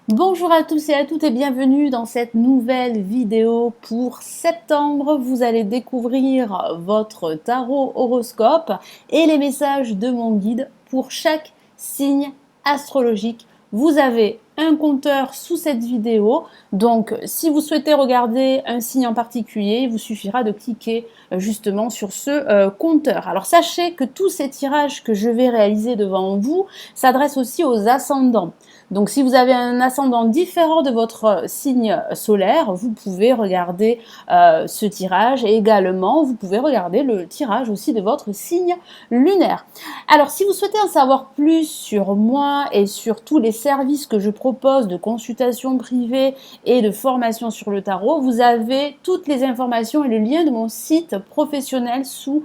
Bonjour à tous et à toutes et bienvenue dans cette nouvelle vidéo pour septembre. Vous allez découvrir votre tarot horoscope et les messages de mon guide pour chaque signe astrologique. Vous avez un compteur sous cette vidéo, donc si vous souhaitez regarder un signe en particulier, il vous suffira de cliquer justement sur ce compteur. Alors sachez que tous ces tirages que je vais réaliser devant vous s'adressent aussi aux ascendants. Donc si vous avez un ascendant différent de votre signe solaire, vous pouvez regarder ce tirage et également vous pouvez regarder le tirage aussi de votre signe lunaire. Alors si vous souhaitez en savoir plus sur moi et sur tous les services que je propose de consultation privée et de formation sur le tarot, vous avez toutes les informations et le lien de mon site professionnel sous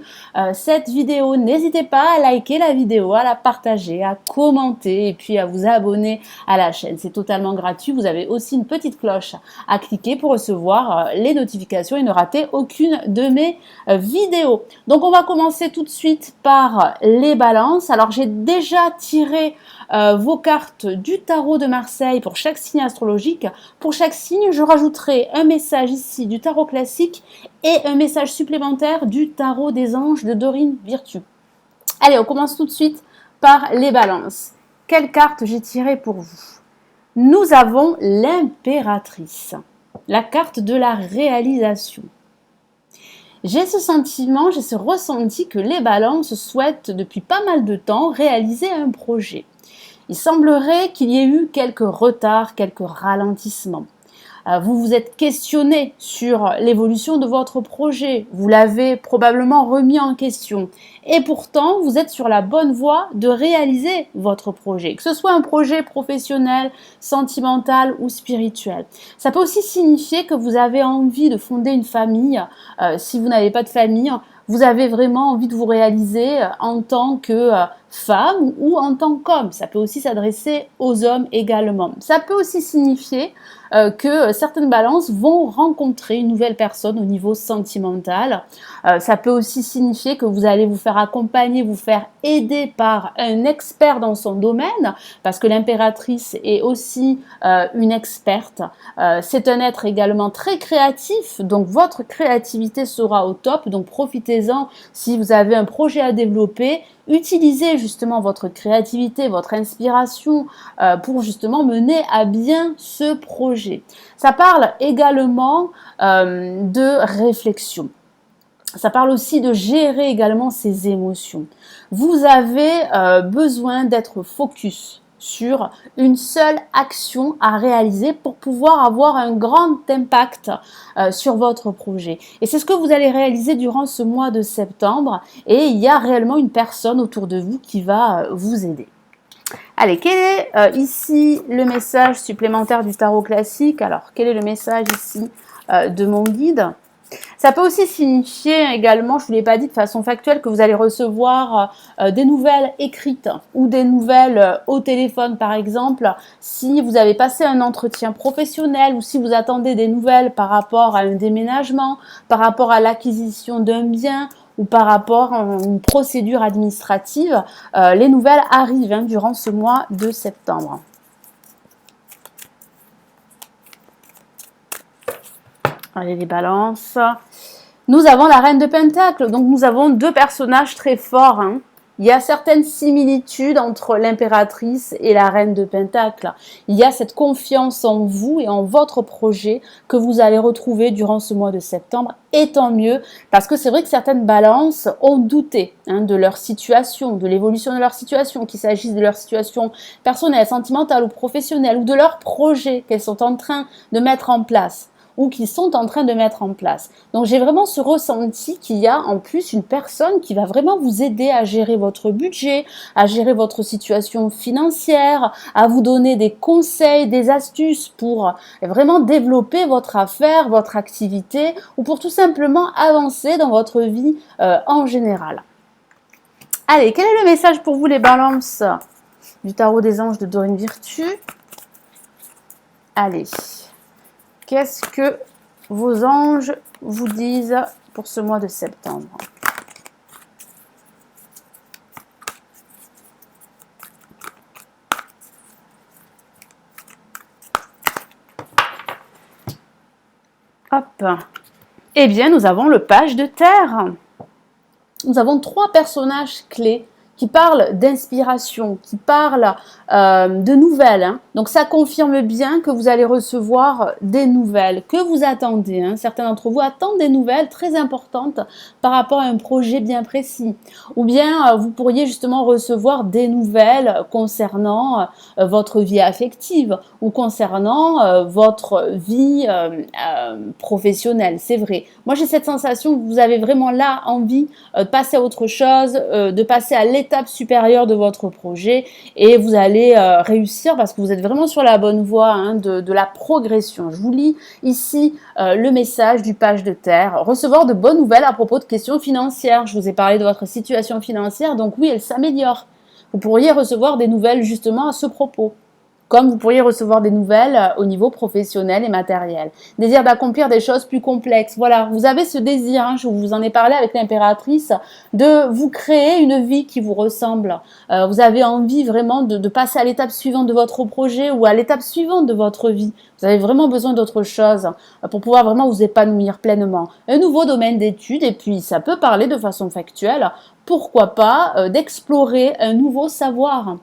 cette vidéo. N'hésitez pas à liker la vidéo, à la partager, à commenter et puis à vous abonner à la chaîne. C'est totalement gratuit. Vous avez aussi une petite cloche à cliquer pour recevoir les notifications et ne rater aucune de mes vidéos. Donc on va commencer tout de suite par les balances. Alors j'ai déjà tiré vos cartes du tarot de Marseille pour chaque signe astrologique. Pour chaque signe, je rajouterai un message ici du tarot classique et un message supplémentaire du tarot des anges de Dorine Virtue. Allez, on commence tout de suite par les balances. Quelle carte j'ai tirée pour vous? Nous avons l'impératrice, la carte de la réalisation. J'ai ce sentiment, j'ai ce ressenti que les balances souhaitent depuis pas mal de temps réaliser un projet. Il semblerait qu'il y ait eu quelques retards, quelques ralentissements. Vous vous êtes questionné sur l'évolution de votre projet, vous l'avez probablement remis en question et pourtant vous êtes sur la bonne voie de réaliser votre projet, que ce soit un projet professionnel, sentimental ou spirituel. Ça peut aussi signifier que vous avez envie de fonder une famille. Si vous n'avez pas de famille, vous avez vraiment envie de vous réaliser en tant que femme ou en tant qu'homme. Ça peut aussi s'adresser aux hommes également. Ça peut aussi signifier que certaines balances vont rencontrer une nouvelle personne au niveau sentimental. Ça peut aussi signifier que vous allez vous faire accompagner, vous faire aider par un expert dans son domaine, parce que l'impératrice est aussi une experte. C'est un être également très créatif, donc votre créativité sera au top, donc profitez-en si vous avez un projet à développer. Utilisez justement votre créativité, votre inspiration pour justement mener à bien ce projet. Ça parle également de réflexion. Ça parle aussi de gérer également ses émotions. Vous avez besoin d'être focus sur une seule action à réaliser pour pouvoir avoir un grand impact sur votre projet. Et c'est ce que vous allez réaliser durant ce mois de septembre et il y a réellement une personne autour de vous qui va vous aider. Allez, quel est ici le message supplémentaire du tarot classique? Alors, quel est le message ici de mon guide? Ça peut aussi signifier également, je ne vous l'ai pas dit de façon factuelle, que vous allez recevoir des nouvelles écrites ou des nouvelles au téléphone par exemple, si vous avez passé un entretien professionnel ou si vous attendez des nouvelles par rapport à un déménagement, par rapport à l'acquisition d'un bien ou par rapport à une procédure administrative. Les nouvelles arrivent durant ce mois de septembre. Allez, les balances. Nous avons la reine de Pentacle, donc nous avons deux personnages très forts. Il y a certaines similitudes entre l'impératrice et la reine de Pentacle. Il y a cette confiance en vous et en votre projet que vous allez retrouver durant ce mois de septembre. Et tant mieux, parce que c'est vrai que certaines balances ont douté de leur situation, de l'évolution de leur situation, qu'il s'agisse de leur situation personnelle, sentimentale ou professionnelle, ou de leur projet qu'elles sont en train de mettre en place ou qu'ils sont en train de mettre en place. Donc j'ai vraiment ce ressenti qu'il y a en plus une personne qui va vraiment vous aider à gérer votre budget, à gérer votre situation financière, à vous donner des conseils, des astuces pour vraiment développer votre affaire, votre activité ou pour tout simplement avancer dans votre vie en général. Allez, quel est le message pour vous les balances du tarot des anges de Dorine Virtue? Allez. Qu'est-ce que vos anges vous disent pour ce mois de septembre? Hop. Eh bien, nous avons le page de terre. Nous avons 3 personnages clés qui parlent d'inspiration, qui parlent de nouvelles. Hein. Donc ça confirme bien que vous allez recevoir des nouvelles, que vous attendez. Hein. Certains d'entre vous attendent des nouvelles très importantes par rapport à un projet bien précis. Ou bien vous pourriez justement recevoir des nouvelles concernant votre vie affective ou concernant votre vie professionnelle. C'est vrai. Moi j'ai cette sensation que vous avez vraiment là envie de passer à autre chose, de passer à l'étape supérieure de votre projet et vous allez réussir parce que vous êtes vraiment sur la bonne voie hein, de la progression. Je vous lis ici le message du page de terre. Recevoir de bonnes nouvelles à propos de questions financières. Je vous ai parlé de votre situation financière, donc oui, elle s'améliore. Vous pourriez recevoir des nouvelles justement à ce propos. Comme vous pourriez recevoir des nouvelles au niveau professionnel et matériel. Désir d'accomplir des choses plus complexes. Voilà, vous avez ce désir, hein, je vous en ai parlé avec l'impératrice, de vous créer une vie qui vous ressemble. Vous avez envie vraiment de passer à l'étape suivante de votre projet ou à l'étape suivante de votre vie. Vous avez vraiment besoin d'autre chose pour pouvoir vraiment vous épanouir pleinement. Un nouveau domaine d'études et puis ça peut parler de façon factuelle, pourquoi pas, d'explorer un nouveau savoir.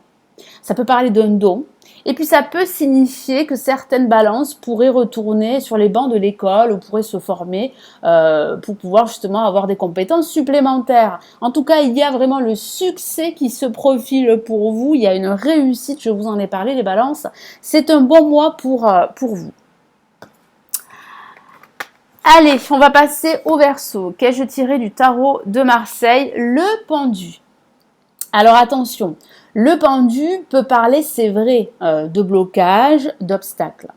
Ça peut parler d'un don. Et puis ça peut signifier que certaines balances pourraient retourner sur les bancs de l'école ou pourraient se former pour pouvoir justement avoir des compétences supplémentaires. En tout cas, il y a vraiment le succès qui se profile pour vous. Il y a une réussite, je vous en ai parlé, les balances. C'est un bon mois pour vous. Allez, on va passer au Verseau. Qu'ai-je tiré du tarot de Marseille? Le pendu. Alors attention, le pendu peut parler, c'est vrai, de blocage, d'obstacles.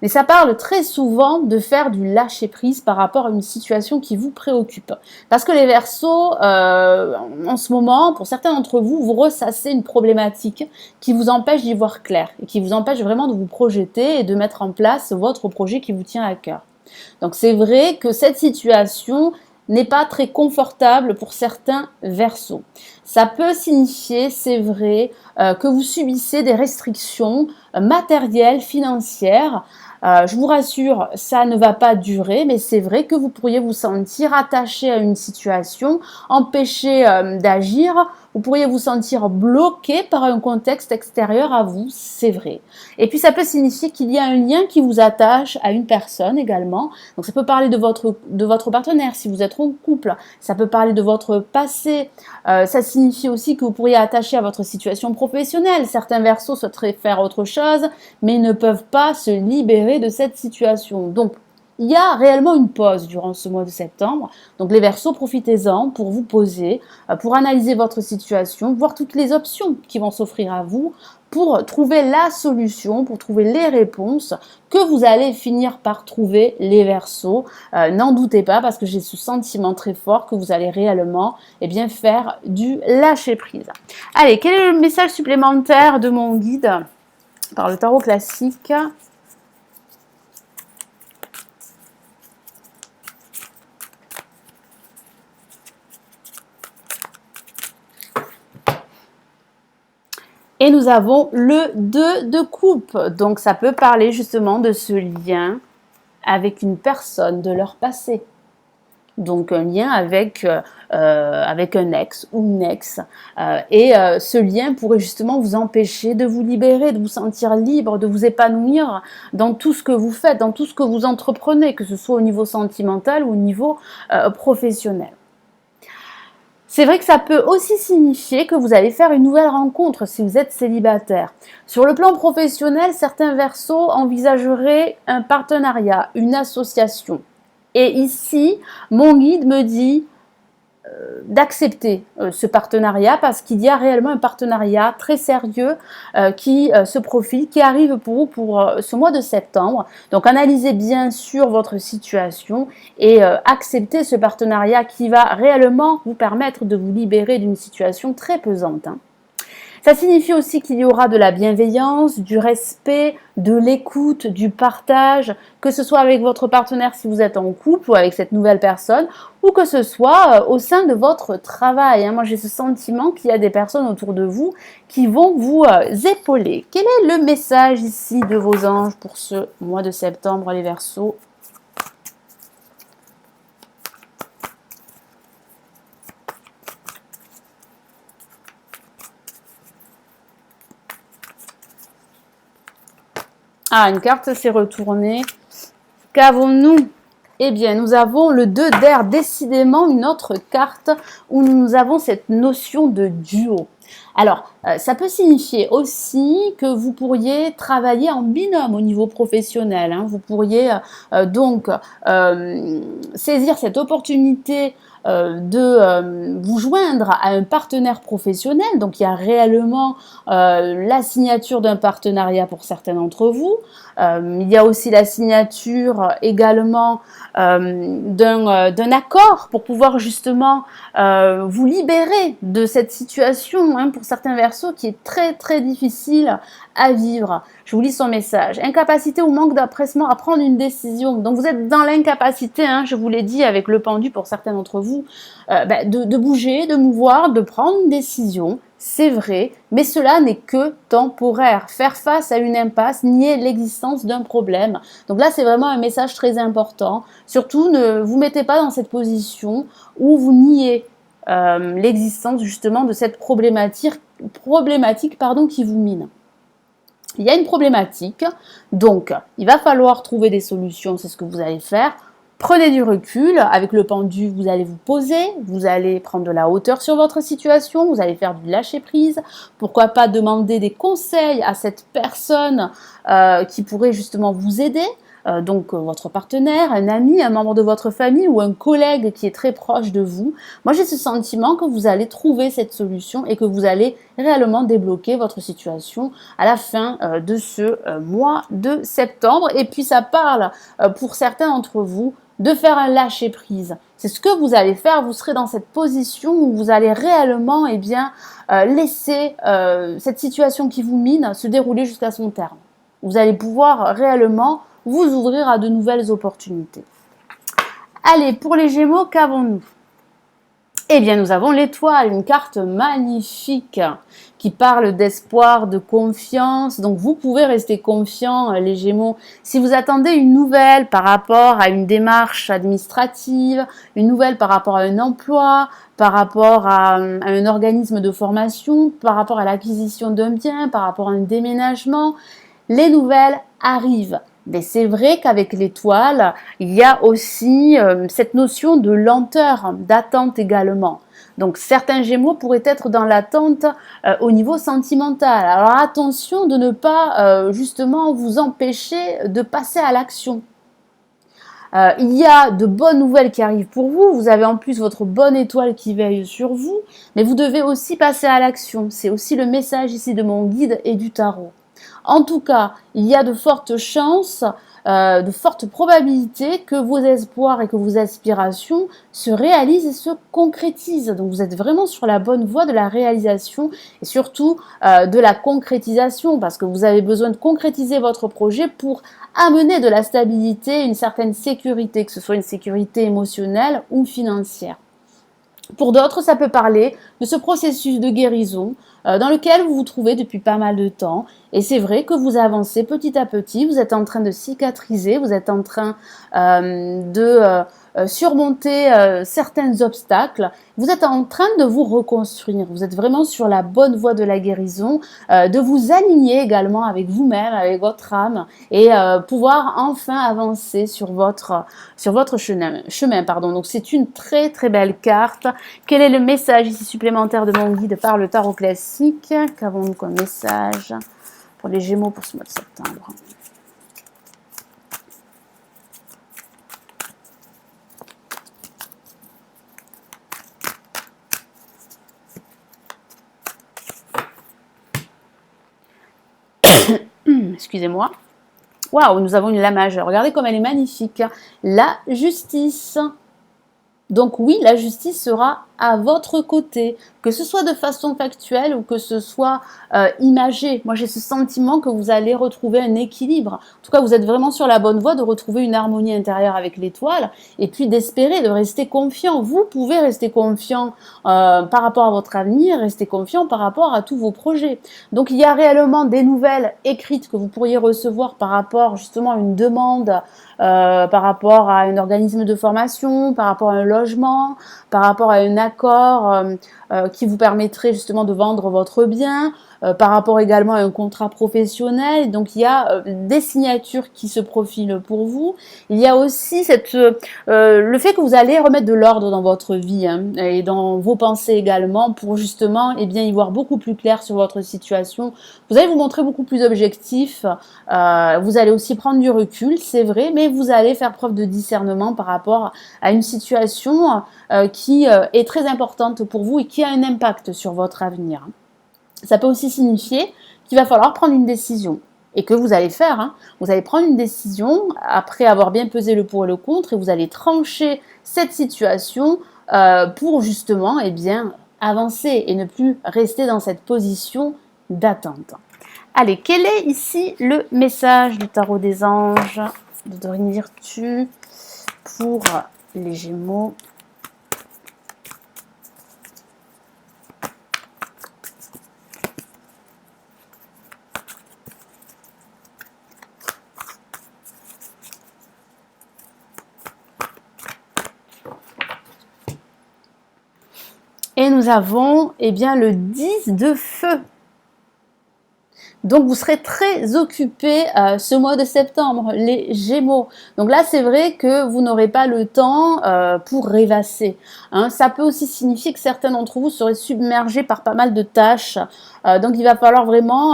Mais ça parle très souvent de faire du lâcher-prise par rapport à une situation qui vous préoccupe. Parce que les Verseaux, en ce moment, pour certains d'entre vous, vous ressassez une problématique qui vous empêche d'y voir clair et qui vous empêche vraiment de vous projeter et de mettre en place votre projet qui vous tient à cœur. Donc c'est vrai que cette situation n'est pas très confortable pour certains Verseaux. Ça peut signifier, c'est vrai, que vous subissez des restrictions matérielles, financières. Je vous rassure, ça ne va pas durer, mais c'est vrai que vous pourriez vous sentir attaché à une situation, empêché d'agir. Vous pourriez vous sentir bloqué par un contexte extérieur à vous, c'est vrai. Et puis ça peut signifier qu'il y a un lien qui vous attache à une personne également. Donc ça peut parler de votre partenaire si vous êtes en couple. Ça peut parler de votre passé. Ça signifie aussi que vous pourriez attacher à votre situation professionnelle. Certains Verseaux souhaiteraient faire autre chose, mais ne peuvent pas se libérer de cette situation. Donc, il y a réellement une pause durant ce mois de septembre. Donc les Verseaux, profitez-en pour vous poser, pour analyser votre situation, voir toutes les options qui vont s'offrir à vous, pour trouver la solution, pour trouver les réponses que vous allez finir par trouver, les Verseaux. N'en doutez pas parce que j'ai ce sentiment très fort que vous allez réellement faire du lâcher-prise. Allez, quel est le message supplémentaire de mon guide par le tarot classique ? Et nous avons le 2 de coupe. Donc ça peut parler justement de ce lien avec une personne de leur passé. Donc un lien avec un ex ou une ex. Ce lien pourrait justement vous empêcher de vous libérer, de vous sentir libre, de vous épanouir dans tout ce que vous faites, dans tout ce que vous entreprenez, que ce soit au niveau sentimental ou au niveau professionnel. C'est vrai que ça peut aussi signifier que vous allez faire une nouvelle rencontre si vous êtes célibataire. Sur le plan professionnel, certains Verseaux envisageraient un partenariat, une association. Et ici, mon guide me dit d'accepter ce partenariat parce qu'il y a réellement un partenariat très sérieux qui se profile, qui arrive pour vous pour ce mois de septembre. Donc analysez bien sûr votre situation et acceptez ce partenariat qui va réellement vous permettre de vous libérer d'une situation très pesante. Ça signifie aussi qu'il y aura de la bienveillance, du respect, de l'écoute, du partage, que ce soit avec votre partenaire si vous êtes en couple ou avec cette nouvelle personne, ou que ce soit au sein de votre travail. Moi, j'ai ce sentiment qu'il y a des personnes autour de vous qui vont vous épauler. Quel est le message ici de vos anges pour ce mois de septembre, les Verseaux ? Ah, une carte s'est retournée. Qu'avons-nous? Eh bien, nous avons le 2 d'air, décidément une autre carte où nous avons cette notion de duo. Alors, ça peut signifier aussi que vous pourriez travailler en binôme au niveau professionnel, hein. Vous pourriez donc saisir cette opportunité de vous joindre à un partenaire professionnel. Donc, il y a réellement la signature d'un partenariat pour certains d'entre vous. Il y a aussi la signature également d'un accord pour pouvoir justement vous libérer de cette situation, hein, pour certains verseaux qui est très très difficile à vivre. Je vous lis son message. Incapacité ou manque d'empressement à prendre une décision. Donc vous êtes dans l'incapacité, hein, je vous l'ai dit avec le pendu pour certains d'entre vous, de bouger, de mouvoir, de prendre une décision. C'est vrai, mais cela n'est que temporaire. Faire face à une impasse, nier l'existence d'un problème. Donc là, c'est vraiment un message très important. Surtout, ne vous mettez pas dans cette position où vous niez l'existence justement de cette problématique qui vous mine. Il y a une problématique, donc il va falloir trouver des solutions, c'est ce que vous allez faire. Prenez du recul, avec le pendu, vous allez vous poser, vous allez prendre de la hauteur sur votre situation, vous allez faire du lâcher-prise. Pourquoi pas demander des conseils à cette personne qui pourrait justement vous aider, donc votre partenaire, un ami, un membre de votre famille ou un collègue qui est très proche de vous. Moi, j'ai ce sentiment que vous allez trouver cette solution et que vous allez réellement débloquer votre situation à la fin de ce mois de septembre. Et puis, ça parle pour certains d'entre vous de faire un lâcher prise. C'est ce que vous allez faire. Vous serez dans cette position où vous allez réellement laisser cette situation qui vous mine se dérouler jusqu'à son terme. Vous allez pouvoir réellement vous ouvrir à de nouvelles opportunités. Allez, pour les Gémeaux, qu'avons-nous? Eh bien, nous avons l'étoile, une carte magnifique qui parle d'espoir, de confiance. Donc, vous pouvez rester confiant, les Gémeaux. Si vous attendez une nouvelle par rapport à une démarche administrative, une nouvelle par rapport à un emploi, par rapport à un organisme de formation, par rapport à l'acquisition d'un bien, par rapport à un déménagement, les nouvelles arrivent. Mais c'est vrai qu'avec l'étoile, il y a aussi cette notion de lenteur, d'attente également. Donc certains Gémeaux pourraient être dans l'attente au niveau sentimental. Alors attention de ne pas justement vous empêcher de passer à l'action. Il y a de bonnes nouvelles qui arrivent pour vous. Vous avez en plus votre bonne étoile qui veille sur vous. Mais vous devez aussi passer à l'action. C'est aussi le message ici de mon guide et du tarot. En tout cas, il y a de fortes chances, de fortes probabilités que vos espoirs et que vos aspirations se réalisent et se concrétisent. Donc vous êtes vraiment sur la bonne voie de la réalisation et surtout de la concrétisation, parce que vous avez besoin de concrétiser votre projet pour amener de la stabilité, une certaine sécurité, que ce soit une sécurité émotionnelle ou financière. Pour d'autres, ça peut parler de ce processus de guérison dans lequel vous vous trouvez depuis pas mal de temps. Et c'est vrai que vous avancez petit à petit, vous êtes en train de cicatriser, vous êtes en train de surmonter certains obstacles. Vous êtes en train de vous reconstruire. Vous êtes vraiment sur la bonne voie de la guérison, de vous aligner également avec vous-même, avec votre âme et pouvoir enfin avancer sur votre chemin. Donc c'est une très très belle carte. Quel est le message ici supplémentaire de mon guide par le tarot classique? Qu'avons-nous comme message pour les Gémeaux pour ce mois de septembre? Excusez-moi. Waouh, nous avons une la majeure. Regardez comme elle est magnifique. La justice. Donc oui, la justice sera à votre côté, que ce soit de façon factuelle ou que ce soit imagé. Moi, j'ai ce sentiment que vous allez retrouver un équilibre. En tout cas, vous êtes vraiment sur la bonne voie de retrouver une harmonie intérieure avec l'étoile et puis d'espérer, de rester confiant. Vous pouvez rester confiant par rapport à votre avenir, rester confiant par rapport à tous vos projets. Donc, il y a réellement des nouvelles écrites que vous pourriez recevoir par rapport justement à une demande, par rapport à un organisme de formation, par rapport à un logement, par rapport à un accord qui vous permettrait justement de vendre votre bien. par rapport également à un contrat professionnel. Donc il y a des signatures qui se profilent pour vous. Il y a aussi le fait que vous allez remettre de l'ordre dans votre vie, hein, et dans vos pensées également, pour justement y voir beaucoup plus clair sur votre situation. Vous allez vous montrer beaucoup plus objectif. Vous allez aussi prendre du recul, c'est vrai, mais vous allez faire preuve de discernement par rapport à une situation qui est très importante pour vous et qui a un impact sur votre avenir. Ça peut aussi signifier qu'il va falloir prendre une décision et que vous allez faire. Hein. Vous allez prendre une décision après avoir bien pesé le pour et le contre et vous allez trancher cette situation pour justement avancer et ne plus rester dans cette position d'attente. Allez, quel est ici le message du tarot des anges de Dorine Virtue pour les Gémeaux? Et nous avons le 10 de feu. Donc, vous serez très occupés ce mois de septembre, les Gémeaux. Donc là, c'est vrai que vous n'aurez pas le temps pour rêvasser. Hein. Ça peut aussi signifier que certains d'entre vous seraient submergés par pas mal de tâches. Donc, il va falloir vraiment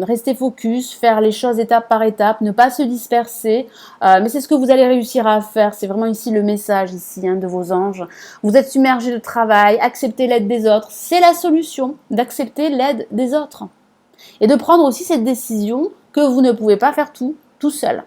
rester focus, faire les choses étape par étape, ne pas se disperser. Mais c'est ce que vous allez réussir à faire. C'est vraiment ici le message de vos anges. Vous êtes submergés de travail, acceptez l'aide des autres. C'est la solution d'accepter l'aide des autres. Et de prendre aussi cette décision que vous ne pouvez pas faire tout seul.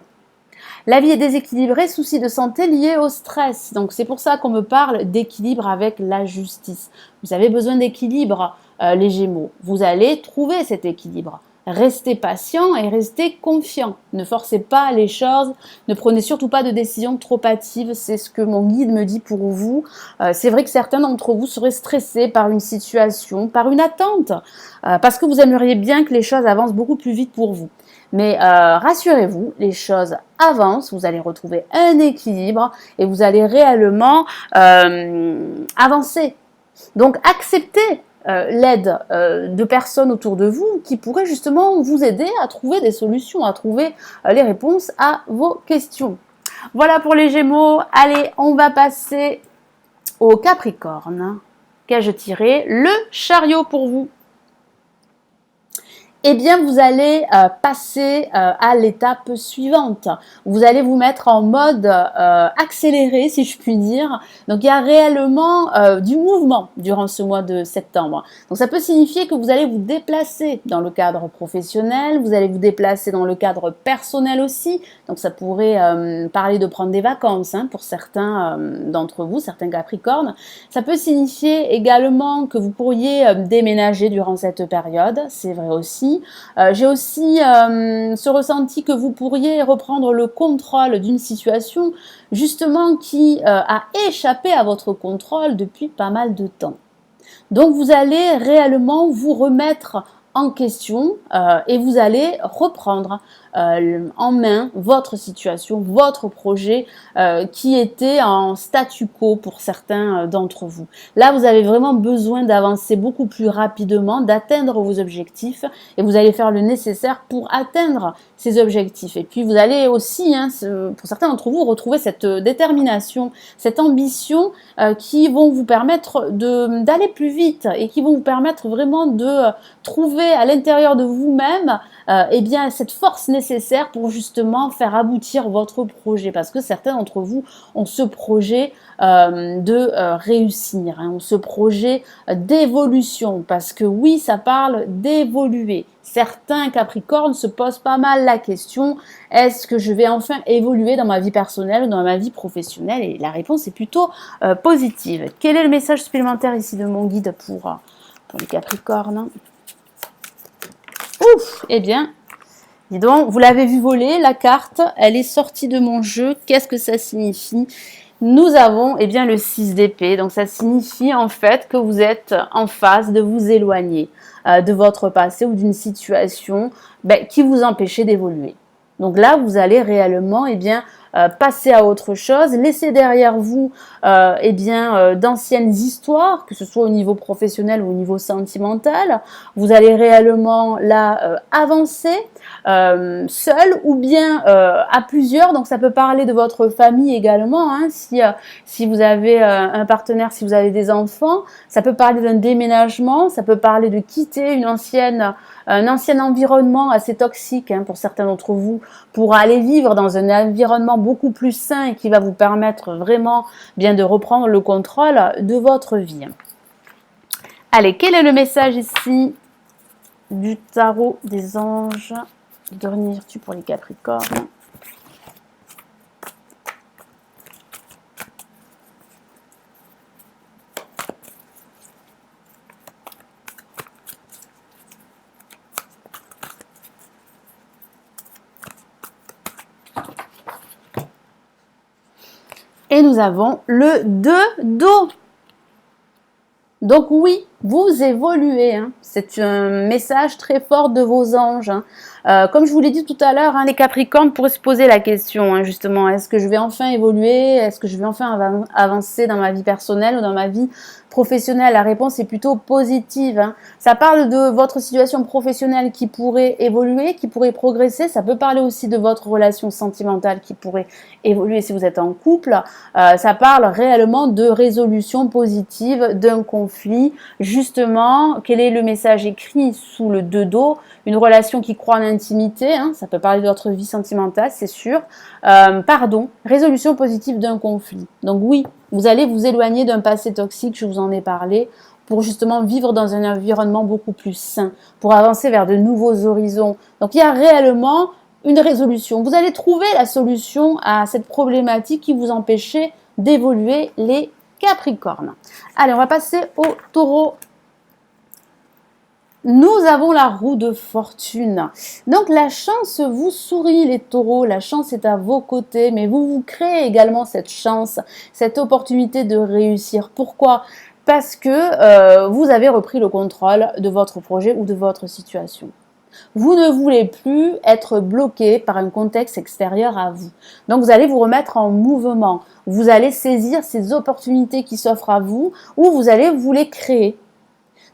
La vie est déséquilibrée, soucis de santé liés au stress. Donc c'est pour ça qu'on me parle d'équilibre avec la justice. Vous avez besoin d'équilibre, les Gémeaux. Vous allez trouver cet équilibre. Restez patient et restez confiant. Ne forcez pas les choses. Ne prenez surtout pas de décisions trop hâtives. C'est ce que mon guide me dit pour vous. C'est vrai que certains d'entre vous seraient stressés par une situation, par une attente, parce que vous aimeriez bien que les choses avancent beaucoup plus vite pour vous. Mais rassurez-vous, les choses avancent, vous allez retrouver un équilibre et vous allez réellement avancer. Donc acceptez l'aide de personnes autour de vous qui pourraient justement vous aider à trouver des solutions, à trouver les réponses à vos questions. Voilà pour les Gémeaux. Allez, on va passer au Capricorne. Qu'ai-je tiré? Le Chariot pour vous. Eh bien, vous allez passer à l'étape suivante. Vous allez vous mettre en mode accéléré, si je puis dire. Donc, il y a réellement du mouvement durant ce mois de septembre. Donc, ça peut signifier que vous allez vous déplacer dans le cadre professionnel, vous allez vous déplacer dans le cadre personnel aussi. Donc, ça pourrait parler de prendre des vacances pour certains d'entre vous, certains Capricornes. Ça peut signifier également que vous pourriez déménager durant cette période. C'est vrai aussi. J'ai aussi ce ressenti que vous pourriez reprendre le contrôle d'une situation justement qui a échappé à votre contrôle depuis pas mal de temps. Donc vous allez réellement vous remettre en question et vous allez reprendre en main votre situation, votre projet qui était en statu quo pour certains d'entre vous. Là, vous avez vraiment besoin d'avancer beaucoup plus rapidement, d'atteindre vos objectifs et vous allez faire le nécessaire pour atteindre ces objectifs. Et puis, vous allez aussi, pour certains d'entre vous, retrouver cette détermination, cette ambition qui vont vous permettre d'aller plus vite et qui vont vous permettre vraiment de trouver à l'intérieur de vous-même cette force nécessaire pour justement faire aboutir votre projet, parce que certains d'entre vous ont ce projet de réussir, ont ce projet d'évolution, parce que oui, ça parle d'évoluer. Certains Capricornes se posent pas mal la question, est-ce que je vais enfin évoluer dans ma vie personnelle ou dans ma vie professionnelle? Et la réponse est plutôt positive. Quel est le message supplémentaire ici de mon guide pour les Capricornes? Ouf, eh bien, dis donc, vous l'avez vu voler, la carte, elle est sortie de mon jeu. Qu'est-ce que ça signifie? Nous avons le 6 d'épée, donc ça signifie en fait que vous êtes en phase de vous éloigner de votre passé ou d'une situation qui vous empêchait d'évoluer. Donc là, vous allez réellement passez à autre chose, laissez derrière vous d'anciennes histoires, que ce soit au niveau professionnel ou au niveau sentimental. Vous allez réellement là avancer seul ou bien à plusieurs, donc ça peut parler de votre famille également, hein, si vous avez un partenaire, si vous avez des enfants, ça peut parler d'un déménagement, ça peut parler de quitter un ancien environnement assez toxique hein, pour certains d'entre vous, pour aller vivre dans un environnement beaucoup plus sain et qui va vous permettre vraiment bien de reprendre le contrôle de votre vie. Allez, quel est le message ici du tarot des anges de Renirtu pour les Capricornes? Et nous avons le 2 d'eau. Donc oui, vous évoluez. Hein. C'est un message très fort de vos anges. Hein. Comme je vous l'ai dit tout à l'heure, hein, les Capricornes pourraient se poser la question, hein, justement, est-ce que je vais enfin évoluer? Est-ce que je vais enfin avancer dans ma vie personnelle ou dans ma vie professionnelle? La réponse est plutôt positive. Hein. Ça parle de votre situation professionnelle qui pourrait évoluer, qui pourrait progresser. Ça peut parler aussi de votre relation sentimentale qui pourrait évoluer si vous êtes en couple. Ça parle réellement de résolution positive d'un conflit. Justement, quel est le message écrit sous le 2 d'eau? Une relation qui croît en intimité, hein, ça peut parler de votre vie sentimentale, c'est sûr. Résolution positive d'un conflit. Donc oui, vous allez vous éloigner d'un passé toxique, je vous en ai parlé, pour justement vivre dans un environnement beaucoup plus sain, pour avancer vers de nouveaux horizons. Donc il y a réellement une résolution. Vous allez trouver la solution à cette problématique qui vous empêchait d'évoluer, les Capricornes. Allez, on va passer au Taureau. Nous avons la roue de fortune. Donc la chance vous sourit les taureaux, la chance est à vos côtés, mais vous créez également cette chance, cette opportunité de réussir. Pourquoi? Parce que vous avez repris le contrôle de votre projet ou de votre situation. Vous ne voulez plus être bloqué par un contexte extérieur à vous. Donc vous allez vous remettre en mouvement. Vous allez saisir ces opportunités qui s'offrent à vous ou vous allez vous les créer.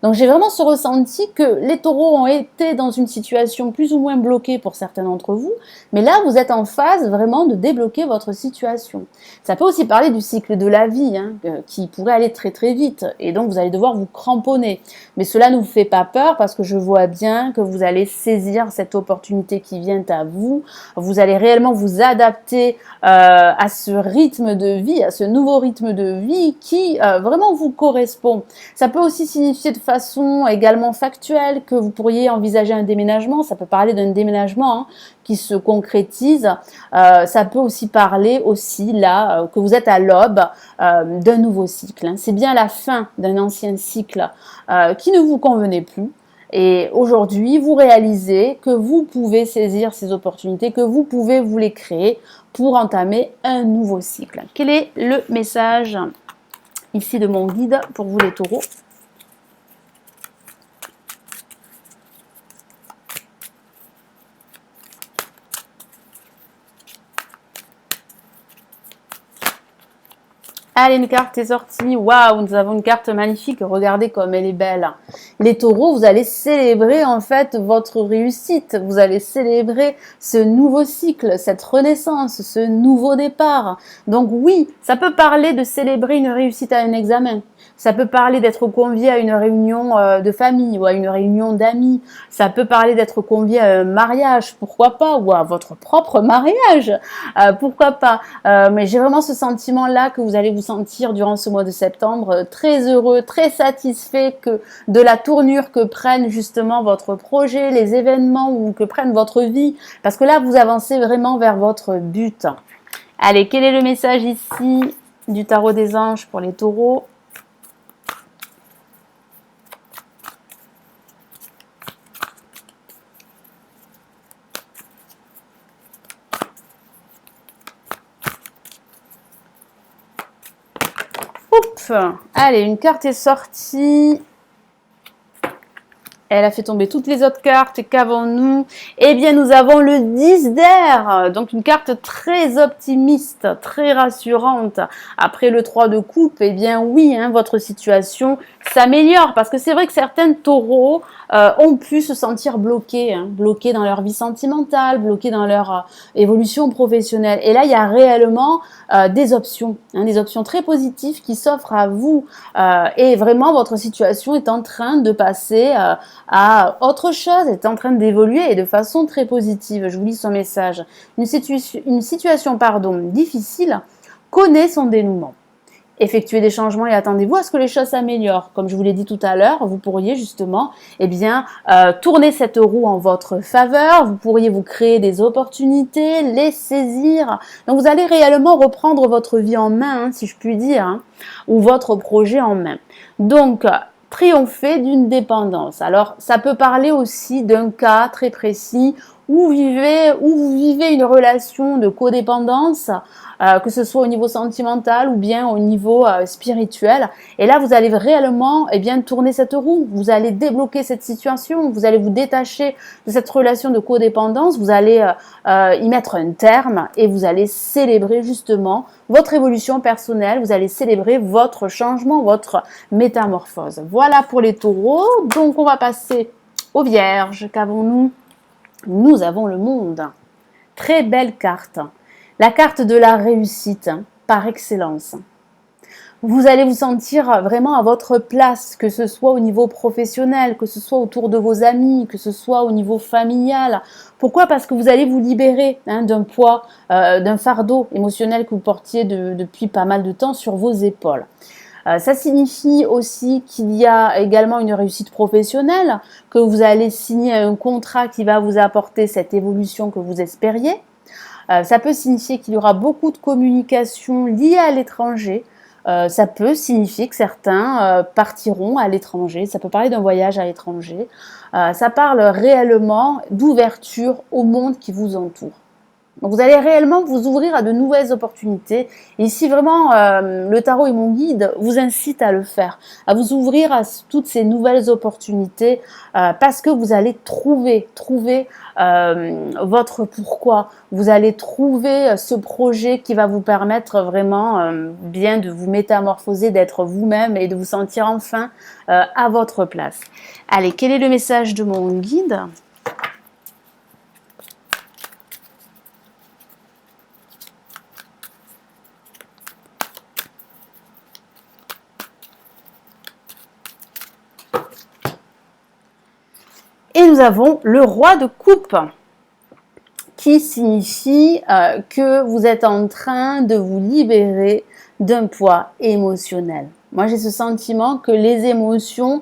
Donc j'ai vraiment ce ressenti que les taureaux ont été dans une situation plus ou moins bloquée pour certains d'entre vous, mais là vous êtes en phase vraiment de débloquer votre situation. Ça peut aussi parler du cycle de la vie, hein, qui pourrait aller très très vite, et donc vous allez devoir vous cramponner. Mais cela ne vous fait pas peur parce que je vois bien que vous allez saisir cette opportunité qui vient à vous, vous allez réellement vous adapter à ce rythme de vie, à ce nouveau rythme de vie qui vraiment vous correspond. Ça peut aussi signifier de façon également factuelle que vous pourriez envisager un déménagement. Ça peut parler d'un déménagement hein, qui se concrétise. Ça peut aussi parler aussi là que vous êtes à l'aube d'un nouveau cycle. Hein. C'est bien la fin d'un ancien cycle qui ne vous convenait plus. Et aujourd'hui, vous réalisez que vous pouvez saisir ces opportunités, que vous pouvez vous les créer pour entamer un nouveau cycle. Quel est le message ici de mon guide pour vous les taureaux ? Allez, une carte est sortie. Waouh, nous avons une carte magnifique. Regardez comme elle est belle. Les taureaux, vous allez célébrer en fait votre réussite. Vous allez célébrer ce nouveau cycle, cette renaissance, ce nouveau départ. Donc oui, ça peut parler de célébrer une réussite à un examen. Ça peut parler d'être convié à une réunion de famille ou à une réunion d'amis. Ça peut parler d'être convié à un mariage, pourquoi pas, ou à votre propre mariage, pourquoi pas. Mais j'ai vraiment ce sentiment-là que vous allez vous sentir durant ce mois de septembre très heureux, très satisfait de la tournure que prennent justement votre projet, les événements ou que prenne votre vie. Parce que là, vous avancez vraiment vers votre but. Allez, quel est le message ici du tarot des anges pour les taureaux ? Allez, une carte est sortie. Elle a fait tomber toutes les autres cartes. Et qu'avons-nous? Eh bien, nous avons le 10 d'air. Donc, une carte très optimiste, très rassurante. Après le 3 de coupe, eh bien, oui, hein, votre situation s'améliore. Parce que c'est vrai que certains taureaux ont pu se sentir bloqués. Hein, bloqués dans leur vie sentimentale, bloqués dans leur évolution professionnelle. Et là, il y a réellement des options. Hein, des options très positives qui s'offrent à vous. Et vraiment, votre situation est en train de passer à autre chose, est en train d'évoluer et de façon très positive. Je vous lis son message. Une situation difficile connaît son dénouement. Effectuez des changements et attendez-vous à ce que les choses s'améliorent. Comme je vous l'ai dit tout à l'heure, vous pourriez justement tourner cette roue en votre faveur, vous pourriez vous créer des opportunités, les saisir. Donc vous allez réellement reprendre votre vie en main, hein, si je puis dire, hein, ou votre projet en main. Donc, triompher d'une dépendance. Alors, ça peut parler aussi d'un cas très précis où vous vivez une relation de codépendance, que ce soit au niveau sentimental ou bien au niveau spirituel. Et là, vous allez réellement tourner cette roue. Vous allez débloquer cette situation. Vous allez vous détacher de cette relation de codépendance. Vous allez y mettre un terme et vous allez célébrer justement votre évolution personnelle. Vous allez célébrer votre changement, votre métamorphose. Voilà pour les taureaux. Donc, on va passer aux vierges. Qu'avons-nous? Nous avons le monde. Très belle carte. La carte de la réussite, par excellence. Vous allez vous sentir vraiment à votre place, que ce soit au niveau professionnel, que ce soit autour de vos amis, que ce soit au niveau familial. Pourquoi? Parce que vous allez vous libérer d'un poids, d'un fardeau émotionnel que vous portiez depuis pas mal de temps sur vos épaules. Ça signifie aussi qu'il y a également une réussite professionnelle, que vous allez signer un contrat qui va vous apporter cette évolution que vous espériez. Ça peut signifier qu'il y aura beaucoup de communication liée à l'étranger. Ça peut signifier que certains partiront à l'étranger. Ça peut parler d'un voyage à l'étranger. Ça parle réellement d'ouverture au monde qui vous entoure. Donc vous allez réellement vous ouvrir à de nouvelles opportunités. Et ici vraiment, le tarot et mon guide vous incitent à le faire, à vous ouvrir à toutes ces nouvelles opportunités parce que vous allez trouver votre pourquoi. Vous allez trouver ce projet qui va vous permettre vraiment bien de vous métamorphoser, d'être vous-même et de vous sentir enfin à votre place. Allez, quel est le message de mon guide ? Et nous avons le roi de coupe qui signifie que vous êtes en train de vous libérer d'un poids émotionnel. Moi, j'ai ce sentiment que les émotions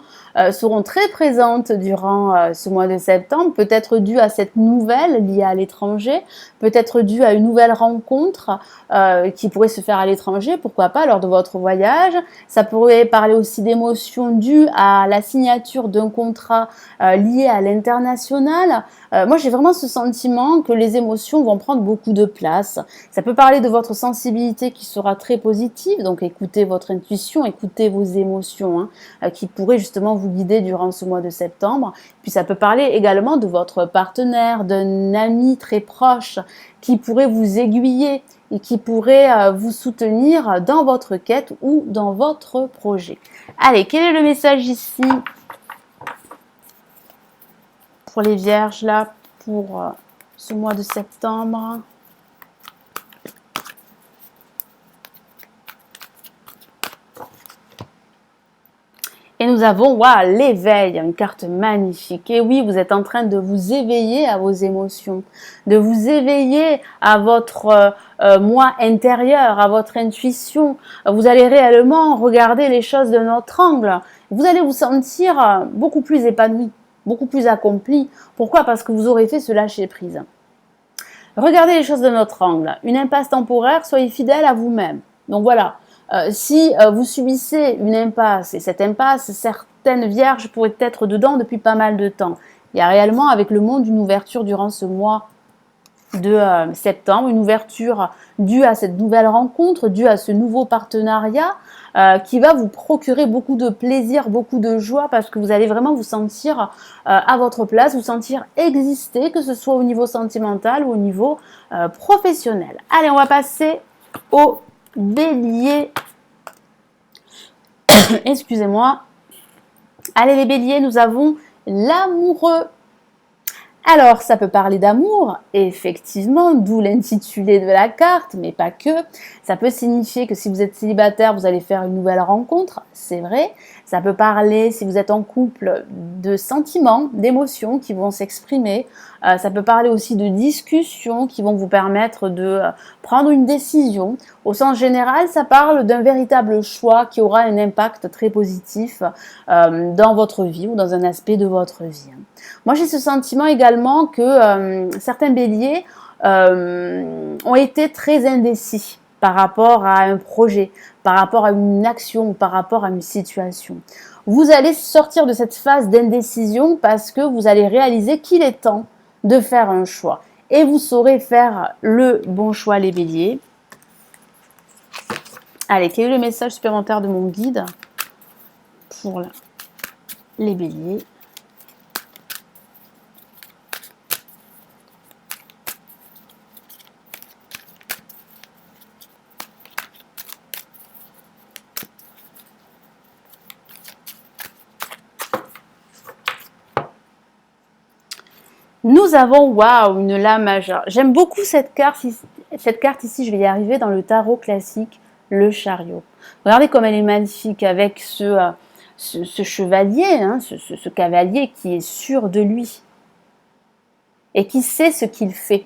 seront très présentes durant ce mois de septembre, peut-être dû à cette nouvelle liée à l'étranger, peut-être dû à une nouvelle rencontre qui pourrait se faire à l'étranger, pourquoi pas lors de votre voyage. Ça pourrait parler aussi d'émotions dues à la signature d'un contrat lié à l'international. Moi, j'ai vraiment ce sentiment que les émotions vont prendre beaucoup de place. Ça peut parler de votre sensibilité qui sera très positive, donc écoutez votre intuition, écoutez vos émotions qui pourraient justement vous guider durant ce mois de septembre. Puis ça peut parler également de votre partenaire, d'un ami très proche qui pourrait vous aiguiller et qui pourrait vous soutenir dans votre quête ou dans votre projet. Allez, quel est le message ici pour les vierges là, pour ce mois de septembre? Et nous avons l'éveil, une carte magnifique. Et oui, vous êtes en train de vous éveiller à vos émotions, de vous éveiller à votre moi intérieur, à votre intuition. Vous allez réellement regarder les choses d'un autre angle. Vous allez vous sentir beaucoup plus épanoui, beaucoup plus accompli. Pourquoi? Parce que vous aurez fait ce lâcher prise. Regardez les choses d'un autre angle. Une impasse temporaire, soyez fidèle à vous-même. Donc voilà. Si vous subissez une impasse, et cette impasse, certaines vierges pourraient être dedans depuis pas mal de temps. Il y a réellement avec le monde une ouverture durant ce mois de septembre, une ouverture due à cette nouvelle rencontre, due à ce nouveau partenariat qui va vous procurer beaucoup de plaisir, beaucoup de joie parce que vous allez vraiment vous sentir à votre place, vous sentir exister, que ce soit au niveau sentimental ou au niveau professionnel. Allez, on va passer au bélier. Excusez-moi. Allez les béliers, nous avons l'amoureux. Alors, ça peut parler d'amour, effectivement, d'où l'intitulé de la carte, mais pas que. Ça peut signifier que si vous êtes célibataire, vous allez faire une nouvelle rencontre, c'est vrai. Ça peut parler, si vous êtes en couple, de sentiments, d'émotions qui vont s'exprimer. Ça peut parler aussi de discussions qui vont vous permettre de prendre une décision. Au sens général, ça parle d'un véritable choix qui aura un impact très positif dans votre vie ou dans un aspect de votre vie. Moi, j'ai ce sentiment également que certains béliers ont été très indécis par rapport à un projet, par rapport à une action, par rapport à une situation. Vous allez sortir de cette phase d'indécision parce que vous allez réaliser qu'il est temps de faire un choix. Et vous saurez faire le bon choix, les béliers. Allez, quel est le message supplémentaire de mon guide pour les béliers ? Nous avons, waouh, une lame majeure. J'aime beaucoup cette carte ici, je vais y arriver dans le tarot classique, le chariot. Regardez comme elle est magnifique avec ce chevalier, hein, ce cavalier qui est sûr de lui et qui sait ce qu'il fait.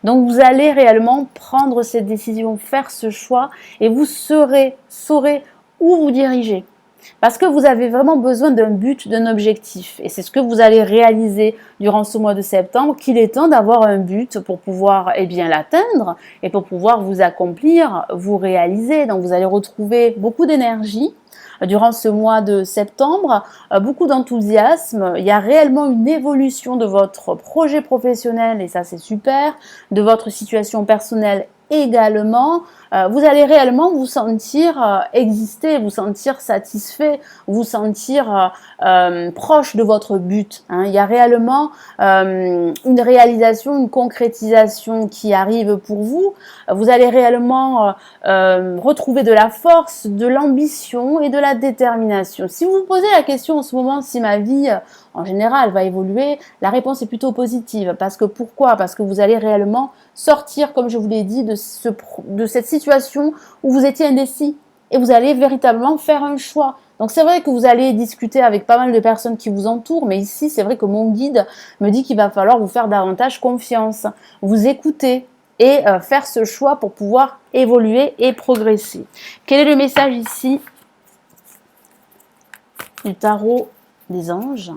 Donc vous allez réellement prendre cette décision, faire ce choix et vous saurez où vous diriger. Parce que vous avez vraiment besoin d'un but, d'un objectif. Et c'est ce que vous allez réaliser durant ce mois de septembre, qu'il est temps d'avoir un but pour pouvoir l'atteindre et pour pouvoir vous accomplir, vous réaliser. Donc vous allez retrouver beaucoup d'énergie durant ce mois de septembre, beaucoup d'enthousiasme. Il y a réellement une évolution de votre projet professionnel et ça c'est super, de votre situation personnelle également. Vous allez réellement vous sentir exister, vous sentir satisfait, vous sentir proche de votre but. Hein. Il y a réellement une réalisation, une concrétisation qui arrive pour vous. Vous allez réellement retrouver de la force, de l'ambition et de la détermination. Si vous vous posez la question en ce moment si ma vie en général va évoluer, la réponse est plutôt positive. Parce que pourquoi ? Parce que vous allez réellement sortir, comme je vous l'ai dit, de cette situation où vous étiez indécis et vous allez véritablement faire un choix. Donc c'est vrai que vous allez discuter avec pas mal de personnes qui vous entourent, mais ici c'est vrai que mon guide me dit qu'il va falloir vous faire davantage confiance, vous écouter et faire ce choix pour pouvoir évoluer et progresser. Quel est le message ici du tarot des anges ?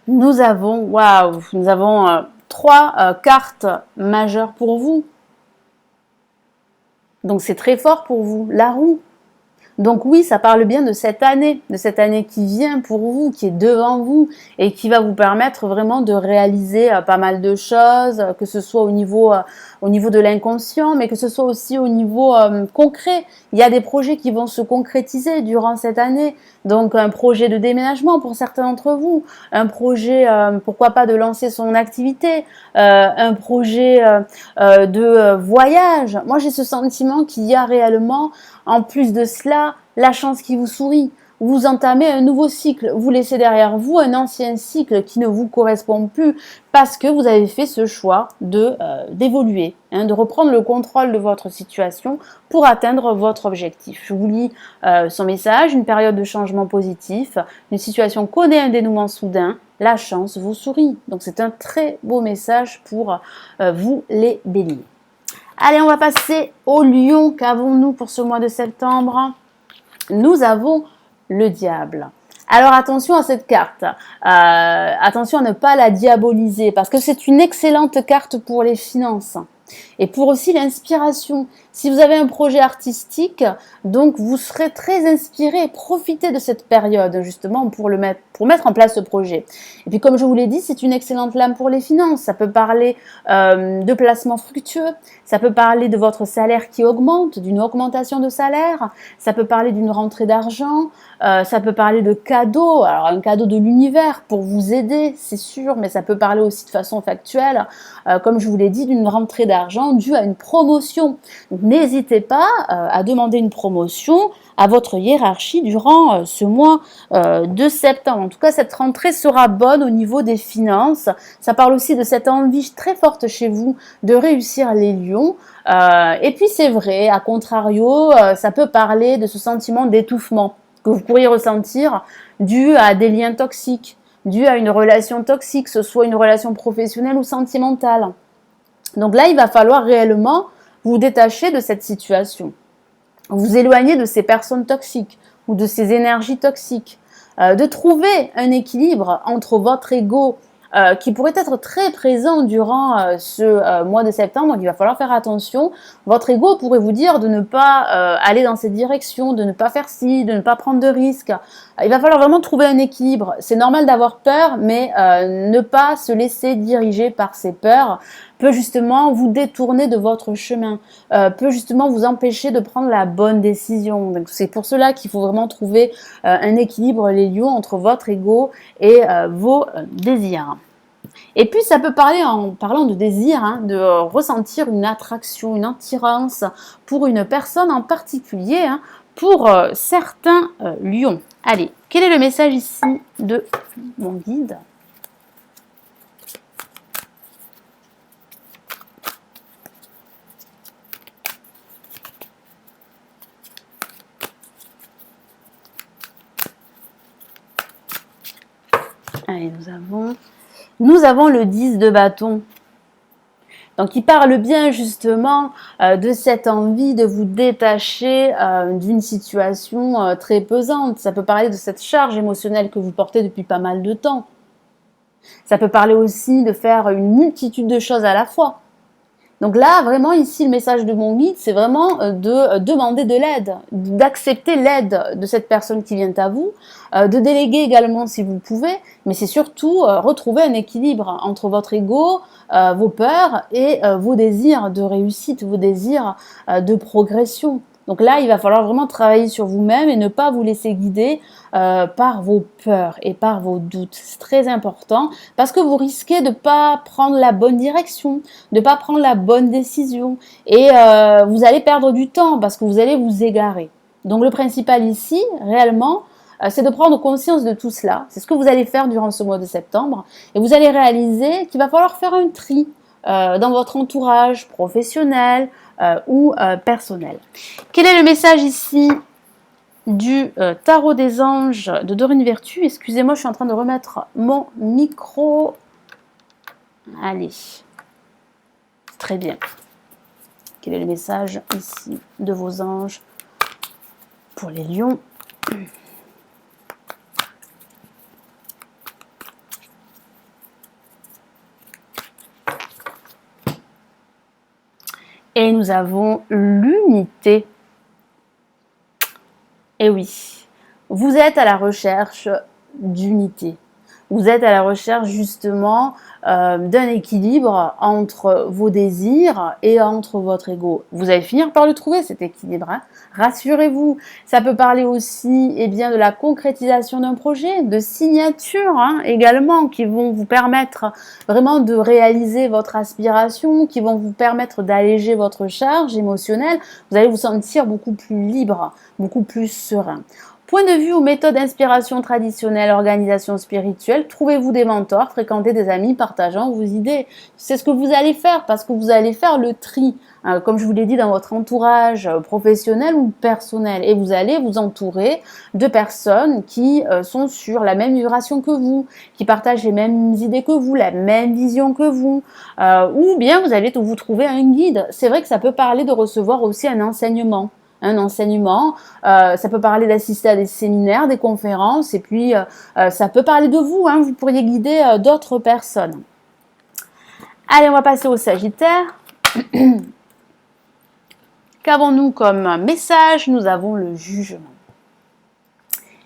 Nous avons, trois cartes majeures pour vous. Donc c'est très fort pour vous, la roue. Donc oui, ça parle bien de cette année qui vient pour vous, qui est devant vous et qui va vous permettre vraiment de réaliser pas mal de choses, que ce soit au niveau de l'inconscient, mais que ce soit aussi au niveau concret. Il y a des projets qui vont se concrétiser durant cette année. Donc un projet de déménagement pour certains d'entre vous, un projet, pourquoi pas de lancer son activité, un projet de voyage. Moi j'ai ce sentiment qu'il y a réellement, en plus de cela, la chance qui vous sourit. Vous entamez un nouveau cycle, vous laissez derrière vous un ancien cycle qui ne vous correspond plus parce que vous avez fait ce choix d'évoluer, de reprendre le contrôle de votre situation pour atteindre votre objectif. Je vous lis son message, une période de changement positif, une situation connaît un dénouement soudain, la chance vous sourit. Donc c'est un très beau message pour vous les béliers. Allez, on va passer au lion. Qu'avons-nous pour ce mois de septembre ? Nous avons le diable. Alors attention à cette carte, attention à ne pas la diaboliser parce que c'est une excellente carte pour les finances et pour aussi l'inspiration. Si vous avez un projet artistique, donc vous serez très inspiré, profitez de cette période justement pour mettre en place ce projet. Et puis comme je vous l'ai dit, c'est une excellente lame pour les finances. Ça peut parler de placements fructueux, ça peut parler de votre salaire qui augmente, d'une augmentation de salaire, ça peut parler d'une rentrée d'argent, ça peut parler de cadeaux, alors un cadeau de l'univers pour vous aider, c'est sûr, mais ça peut parler aussi de façon factuelle, comme je vous l'ai dit, d'une rentrée d'argent due à une promotion. Donc n'hésitez pas à demander une promotion à votre hiérarchie durant ce mois de septembre. En tout cas, cette rentrée sera bonne au niveau des finances. Ça parle aussi de cette envie très forte chez vous de réussir les lions. Et puis c'est vrai, à contrario, ça peut parler de ce sentiment d'étouffement que vous pourriez ressentir dû à des liens toxiques, dû à une relation toxique, que ce soit une relation professionnelle ou sentimentale. Donc là, il va falloir réellement vous détacher de cette situation, vous éloigner de ces personnes toxiques ou de ces énergies toxiques, de trouver un équilibre entre votre ego qui pourrait être très présent durant ce mois de septembre, donc il va falloir faire attention. Votre ego pourrait vous dire de ne pas aller dans cette direction, de ne pas faire ci, de ne pas prendre de risques. Il va falloir vraiment trouver un équilibre. C'est normal d'avoir peur, mais ne pas se laisser diriger par ces peurs peut justement vous détourner de votre chemin, peut justement vous empêcher de prendre la bonne décision. Donc c'est pour cela qu'il faut vraiment trouver un équilibre, les lions, entre votre ego et vos désirs. Et puis ça peut parler, en parlant de désir, hein, de ressentir une attraction, une attirance pour une personne en particulier, hein, pour certains lions. Allez, quel est le message ici de mon guide ? Allez, nous avons le 10 de bâton. Donc, il parle bien justement de cette envie de vous détacher d'une situation très pesante. Ça peut parler de cette charge émotionnelle que vous portez depuis pas mal de temps. Ça peut parler aussi de faire une multitude de choses à la fois. Donc là, vraiment, ici, le message de mon guide, c'est vraiment de demander de l'aide, d'accepter l'aide de cette personne qui vient à vous, de déléguer également si vous pouvez, mais c'est surtout retrouver un équilibre entre votre ego, vos peurs et vos désirs de réussite, vos désirs de progression. Donc là, il va falloir vraiment travailler sur vous-même et ne pas vous laisser guider par vos peurs et par vos doutes. C'est très important parce que vous risquez de ne pas prendre la bonne direction, de ne pas prendre la bonne décision et vous allez perdre du temps parce que vous allez vous égarer. Donc le principal ici, réellement, c'est de prendre conscience de tout cela. C'est ce que vous allez faire durant ce mois de septembre et vous allez réaliser qu'il va falloir faire un tri dans votre entourage professionnel ou personnel. Quel est le message ici du tarot des anges de Dorine Vertu? Excusez-moi, je suis en train de remettre mon micro. Allez, très bien. Quel est le message ici de vos anges pour les lions? Et nous avons l'unité. Et oui, vous êtes à la recherche d'unité. Vous êtes à la recherche justement d'un équilibre entre vos désirs et entre votre ego. Vous allez finir par le trouver, cet équilibre. Hein. Rassurez-vous, ça peut parler aussi bien, de la concrétisation d'un projet, de signatures également, qui vont vous permettre vraiment de réaliser votre aspiration, qui vont vous permettre d'alléger votre charge émotionnelle. Vous allez vous sentir beaucoup plus libre, beaucoup plus serein. Point de vue ou méthode d'inspiration traditionnelle, organisation spirituelle, trouvez-vous des mentors, fréquentez des amis partageant vos idées. C'est ce que vous allez faire parce que vous allez faire le tri, comme je vous l'ai dit, dans votre entourage professionnel ou personnel. Et vous allez vous entourer de personnes qui sont sur la même vibration que vous, qui partagent les mêmes idées que vous, la même vision que vous. Ou bien vous allez vous trouver un guide. C'est vrai que ça peut parler de recevoir aussi un un enseignement. Ça peut parler d'assister à des séminaires, des conférences, et puis ça peut parler de vous, hein, vous pourriez guider d'autres personnes. Allez, on va passer au Sagittaire. Qu'avons-nous comme message? Nous avons le jugement.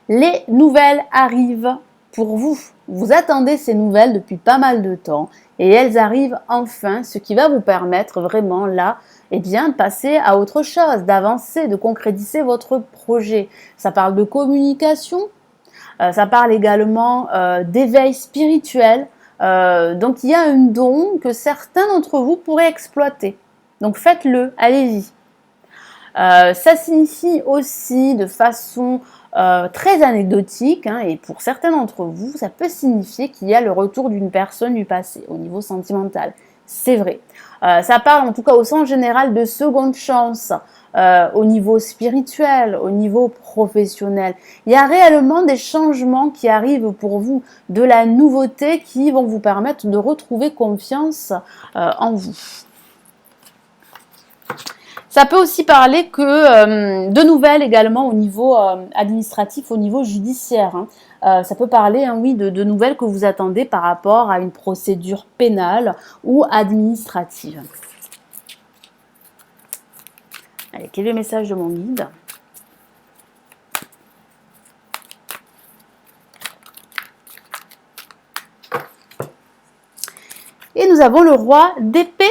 Les nouvelles arrivent pour vous. Vous attendez ces nouvelles depuis pas mal de temps et elles arrivent enfin, ce qui va vous permettre vraiment là, eh bien, de passer à autre chose, d'avancer, de concrétiser votre projet. Ça parle de communication, ça parle également d'éveil spirituel. Donc il y a un don que certains d'entre vous pourraient exploiter. Donc faites-le, allez-y. Ça signifie aussi de façon très anecdotique, hein, et pour certains d'entre vous, ça peut signifier qu'il y a le retour d'une personne du passé au niveau sentimental. C'est vrai. Ça parle en tout cas au sens général de seconde chance, au niveau spirituel, au niveau professionnel. Il y a réellement des changements qui arrivent pour vous, de la nouveauté qui vont vous permettre de retrouver confiance en vous. Ça peut aussi parler que de nouvelles également au niveau administratif, au niveau judiciaire. Hein. Ça peut parler, hein, oui, de nouvelles que vous attendez par rapport à une procédure pénale ou administrative. Allez, quel est le message de mon guide? Et nous avons le roi d'épée.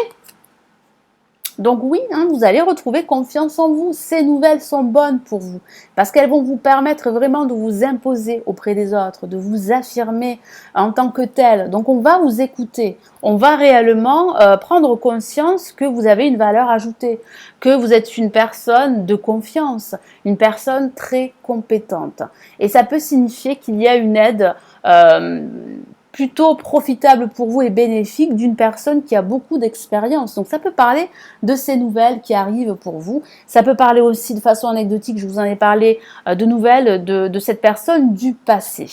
Donc oui, hein, vous allez retrouver confiance en vous. Ces nouvelles sont bonnes pour vous parce qu'elles vont vous permettre vraiment de vous imposer auprès des autres, de vous affirmer en tant que tel. Donc on va vous écouter. On va réellement prendre conscience que vous avez une valeur ajoutée, que vous êtes une personne de confiance, une personne très compétente. Et ça peut signifier qu'il y a une aide plutôt profitable pour vous et bénéfique d'une personne qui a beaucoup d'expérience. Donc ça peut parler de ces nouvelles qui arrivent pour vous. Ça peut parler aussi de façon anecdotique, je vous en ai parlé, de nouvelles de cette personne du passé.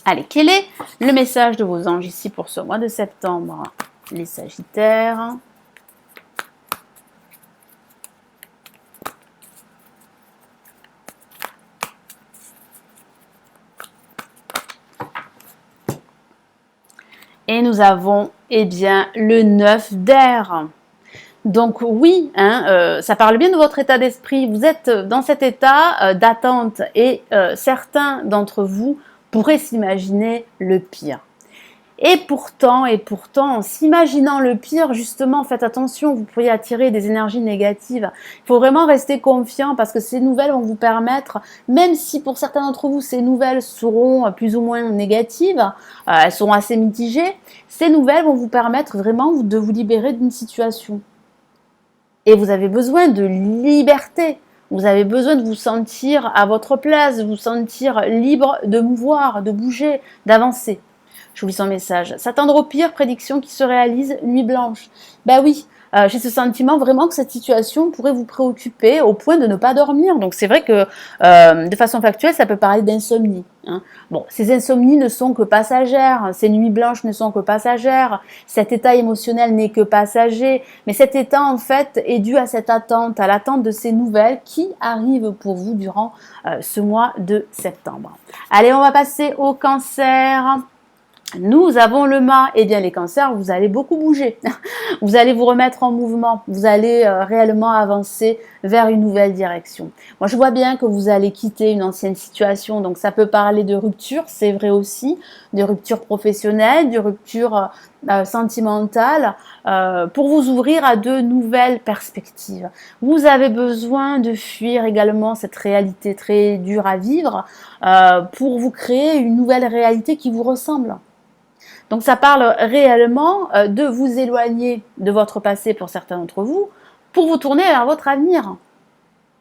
Allez, quel est le message de vos anges ici pour ce mois de septembre? Les Sagittaires. Et nous avons, eh bien, le 9 d'air. Donc oui, hein, ça parle bien de votre état d'esprit. Vous êtes dans cet état d'attente et certains d'entre vous pourraient s'imaginer le pire. Et pourtant, en s'imaginant le pire, justement, faites attention, vous pourriez attirer des énergies négatives. Il faut vraiment rester confiant parce que ces nouvelles vont vous permettre, même si pour certains d'entre vous, ces nouvelles seront plus ou moins négatives, elles seront assez mitigées, ces nouvelles vont vous permettre vraiment de vous libérer d'une situation. Et vous avez besoin de liberté. Vous avez besoin de vous sentir à votre place, de vous sentir libre de mouvoir, de bouger, d'avancer. Je vous lis son message. S'attendre au pire, prédiction qui se réalise, nuit blanche. Ben oui, j'ai ce sentiment vraiment que cette situation pourrait vous préoccuper au point de ne pas dormir. Donc c'est vrai que de façon factuelle, ça peut parler d'insomnie. Hein. Bon, ces insomnies ne sont que passagères, ces nuits blanches ne sont que passagères, cet état émotionnel n'est que passager, mais cet état en fait est dû à cette attente, à l'attente de ces nouvelles qui arrivent pour vous durant ce mois de septembre. Allez, on va passer au Cancer. Nous avons le mât. Eh bien, les cancers, vous allez beaucoup bouger. Vous allez vous remettre en mouvement. Vous allez réellement avancer vers une nouvelle direction. Moi, je vois bien que vous allez quitter une ancienne situation. Donc, ça peut parler de rupture, c'est vrai aussi, de rupture professionnelle, de rupture sentimentale, pour vous ouvrir à de nouvelles perspectives. Vous avez besoin de fuir également cette réalité très dure à vivre pour vous créer une nouvelle réalité qui vous ressemble. Donc ça parle réellement de vous éloigner de votre passé pour certains d'entre vous, pour vous tourner vers votre avenir.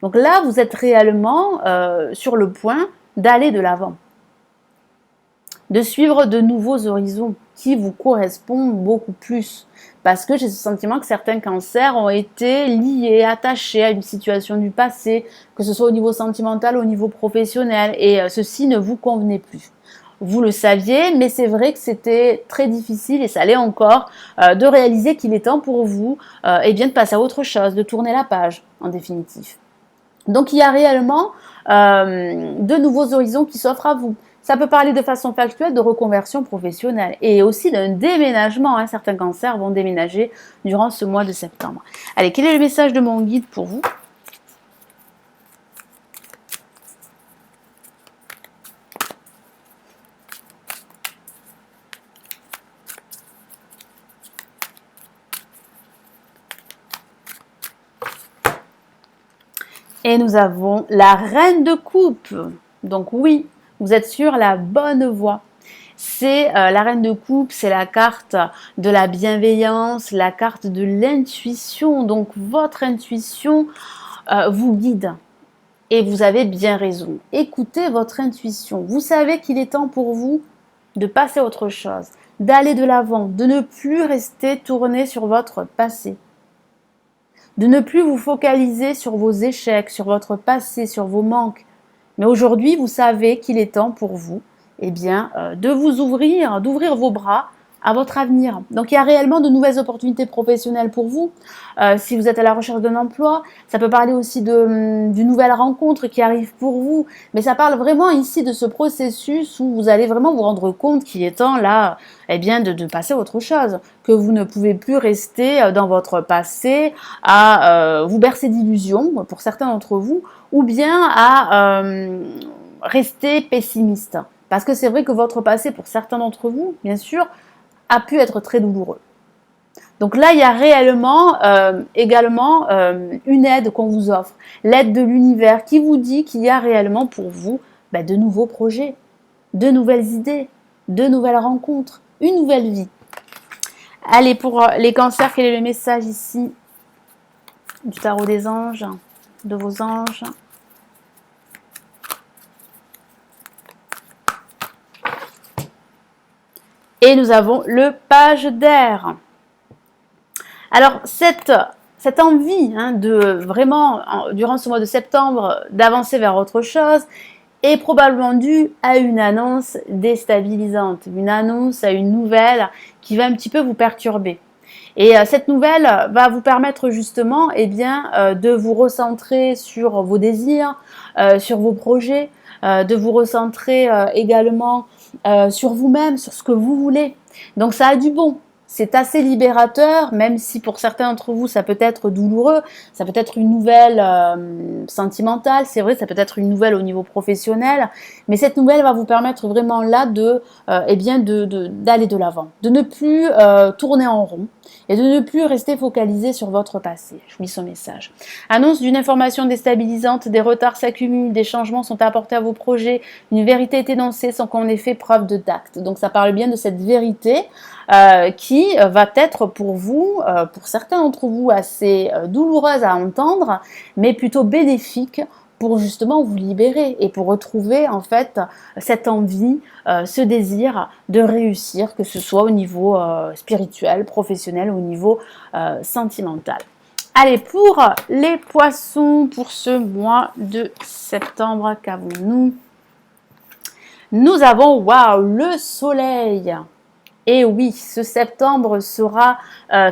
Donc là, vous êtes réellement sur le point d'aller de l'avant, de suivre de nouveaux horizons qui vous correspondent beaucoup plus. Parce que j'ai ce sentiment que certains cancers ont été liés, attachés à une situation du passé, que ce soit au niveau sentimental, au niveau professionnel, et ceci ne vous convenait plus. Vous le saviez, mais c'est vrai que c'était très difficile et ça l'est encore de réaliser qu'il est temps pour vous eh bien, de passer à autre chose, de tourner la page en définitive. Donc, il y a réellement de nouveaux horizons qui s'offrent à vous. Ça peut parler de façon factuelle de reconversion professionnelle et aussi d'un déménagement. Hein. Certains cancers vont déménager durant ce mois de septembre. Allez, quel est le message de mon guide pour vous? Et nous avons la reine de coupe. Donc oui, vous êtes sur la bonne voie. C'est la reine de coupe, c'est la carte de la bienveillance, la carte de l'intuition. Donc votre intuition vous guide. Et vous avez bien raison. Écoutez votre intuition. Vous savez qu'il est temps pour vous de passer à autre chose, d'aller de l'avant, de ne plus rester tourné sur votre passé. De ne plus vous focaliser sur vos échecs, sur votre passé, sur vos manques. Mais aujourd'hui, vous savez qu'il est temps pour vous, eh bien, de vous ouvrir, d'ouvrir vos bras à votre avenir. Donc, il y a réellement de nouvelles opportunités professionnelles pour vous. Si vous êtes à la recherche d'un emploi, ça peut parler aussi d'une nouvelle rencontre qui arrive pour vous. Mais ça parle vraiment ici de ce processus où vous allez vraiment vous rendre compte qu'il est temps là, eh bien, de passer à autre chose. Que vous ne pouvez plus rester dans votre passé à vous bercer d'illusions, pour certains d'entre vous, ou bien à rester pessimiste. Parce que c'est vrai que votre passé, pour certains d'entre vous, bien sûr, a pu être très douloureux. Donc là, il y a réellement également une aide qu'on vous offre, l'aide de l'univers qui vous dit qu'il y a réellement pour vous de nouveaux projets, de nouvelles idées, de nouvelles rencontres, une nouvelle vie. Allez, pour les cancers, quel est le message ici du tarot des anges, de vos anges? Et nous avons le page d'air. Alors, cette envie de vraiment, durant ce mois de septembre, d'avancer vers autre chose est probablement due à une annonce déstabilisante, une annonce à une nouvelle qui va un petit peu vous perturber. Et cette nouvelle va vous permettre justement de vous recentrer sur vos désirs, sur vos projets, de vous recentrer également sur vous-même, sur ce que vous voulez. Donc ça a du bon. C'est assez libérateur, même si pour certains d'entre vous, ça peut être douloureux, ça peut être une nouvelle sentimentale, c'est vrai, ça peut être une nouvelle au niveau professionnel, mais cette nouvelle va vous permettre vraiment là d'aller de l'avant, de ne plus tourner en rond et de ne plus rester focalisé sur votre passé. Je vous lis ce message. Annonce d'une information déstabilisante, des retards s'accumulent, des changements sont apportés à vos projets, une vérité est énoncée sans qu'on ait fait preuve de tact. Donc ça parle bien de cette vérité qui va être pour vous, pour certains d'entre vous, assez douloureuse à entendre, mais plutôt bénéfique pour justement vous libérer et pour retrouver en fait cette envie, ce désir de réussir, que ce soit au niveau spirituel, professionnel ou au niveau sentimental. Allez, pour les poissons, pour ce mois de septembre, qu'avons-nous? Nous avons, waouh, le soleil. Et oui, ce septembre sera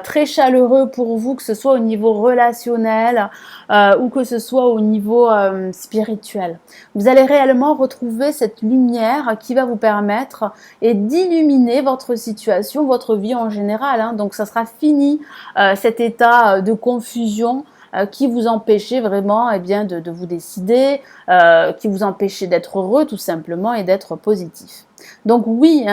très chaleureux pour vous, que ce soit au niveau relationnel ou que ce soit au niveau spirituel. Vous allez réellement retrouver cette lumière qui va vous permettre d'illuminer votre situation, votre vie en général. Hein. Donc ça sera fini cet état de confusion qui vous empêchait vraiment de vous décider, qui vous empêchait d'être heureux tout simplement et d'être positif. Donc oui,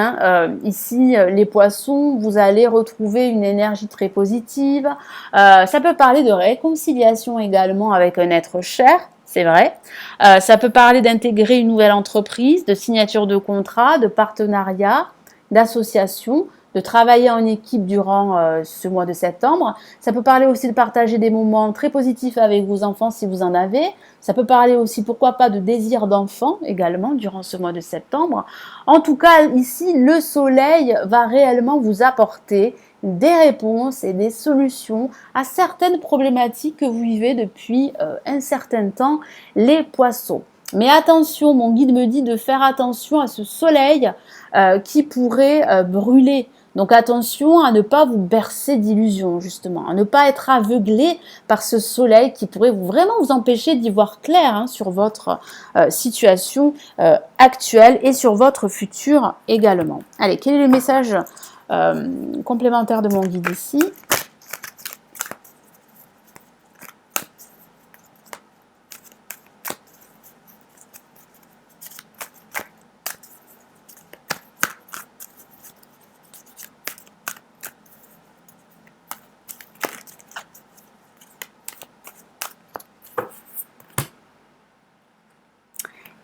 ici les poissons, vous allez retrouver une énergie très positive. Ça peut parler de réconciliation également avec un être cher, c'est vrai. Ça peut parler d'intégrer une nouvelle entreprise, de signature de contrat, de partenariat, d'association, de travailler en équipe durant ce mois de septembre. Ça peut parler aussi de partager des moments très positifs avec vos enfants si vous en avez. Ça peut parler aussi, pourquoi pas, de désir d'enfant également durant ce mois de septembre. En tout cas, ici, le soleil va réellement vous apporter des réponses et des solutions à certaines problématiques que vous vivez depuis un certain temps, les poissons. Mais attention, mon guide me dit de faire attention à ce soleil qui pourrait brûler Donc attention à ne pas vous bercer d'illusions, justement, à ne pas être aveuglé par ce soleil qui pourrait vraiment vous empêcher d'y voir clair hein, sur votre situation actuelle et sur votre futur également. Allez, quel est le message complémentaire de mon guide ici ?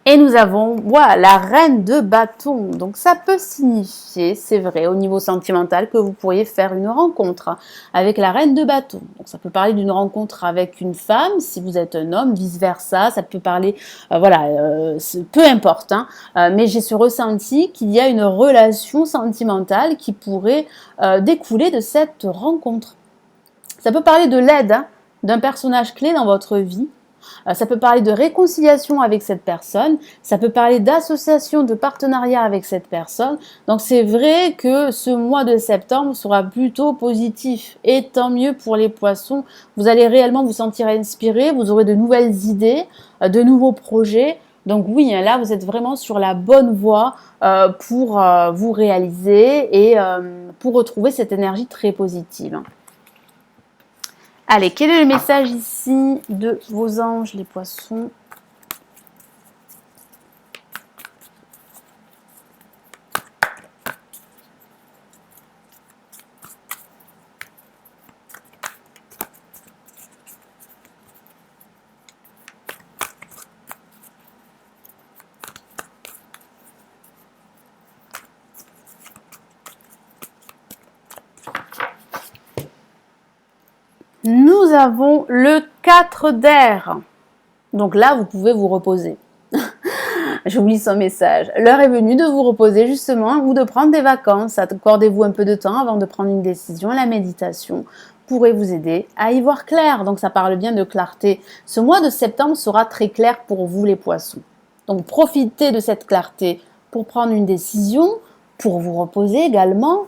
Et nous avons, voilà, la reine de bâton. Donc ça peut signifier, c'est vrai, au niveau sentimental, que vous pourriez faire une rencontre avec la reine de bâton. Donc ça peut parler d'une rencontre avec une femme, si vous êtes un homme, vice-versa. Ça peut parler, peu importe. Hein, mais j'ai ce ressenti qu'il y a une relation sentimentale qui pourrait découler de cette rencontre. Ça peut parler de l'aide hein, d'un personnage clé dans votre vie. Ça peut parler de réconciliation avec cette personne, ça peut parler d'association, de partenariat avec cette personne. Donc c'est vrai que ce mois de septembre sera plutôt positif et tant mieux pour les poissons. Vous allez réellement vous sentir inspiré, vous aurez de nouvelles idées, de nouveaux projets. Donc oui, là vous êtes vraiment sur la bonne voie pour vous réaliser et pour retrouver cette énergie très positive. Allez, quel est le message ici de vos anges, les poissons ? Nous avons le 4 d'air. Donc là, vous pouvez vous reposer. J'oublie son message. L'heure est venue de vous reposer justement ou de prendre des vacances. Accordez-vous un peu de temps avant de prendre une décision. La méditation pourrait vous aider à y voir clair. Donc ça parle bien de clarté. Ce mois de septembre sera très clair pour vous les poissons. Donc profitez de cette clarté pour prendre une décision, pour vous reposer également,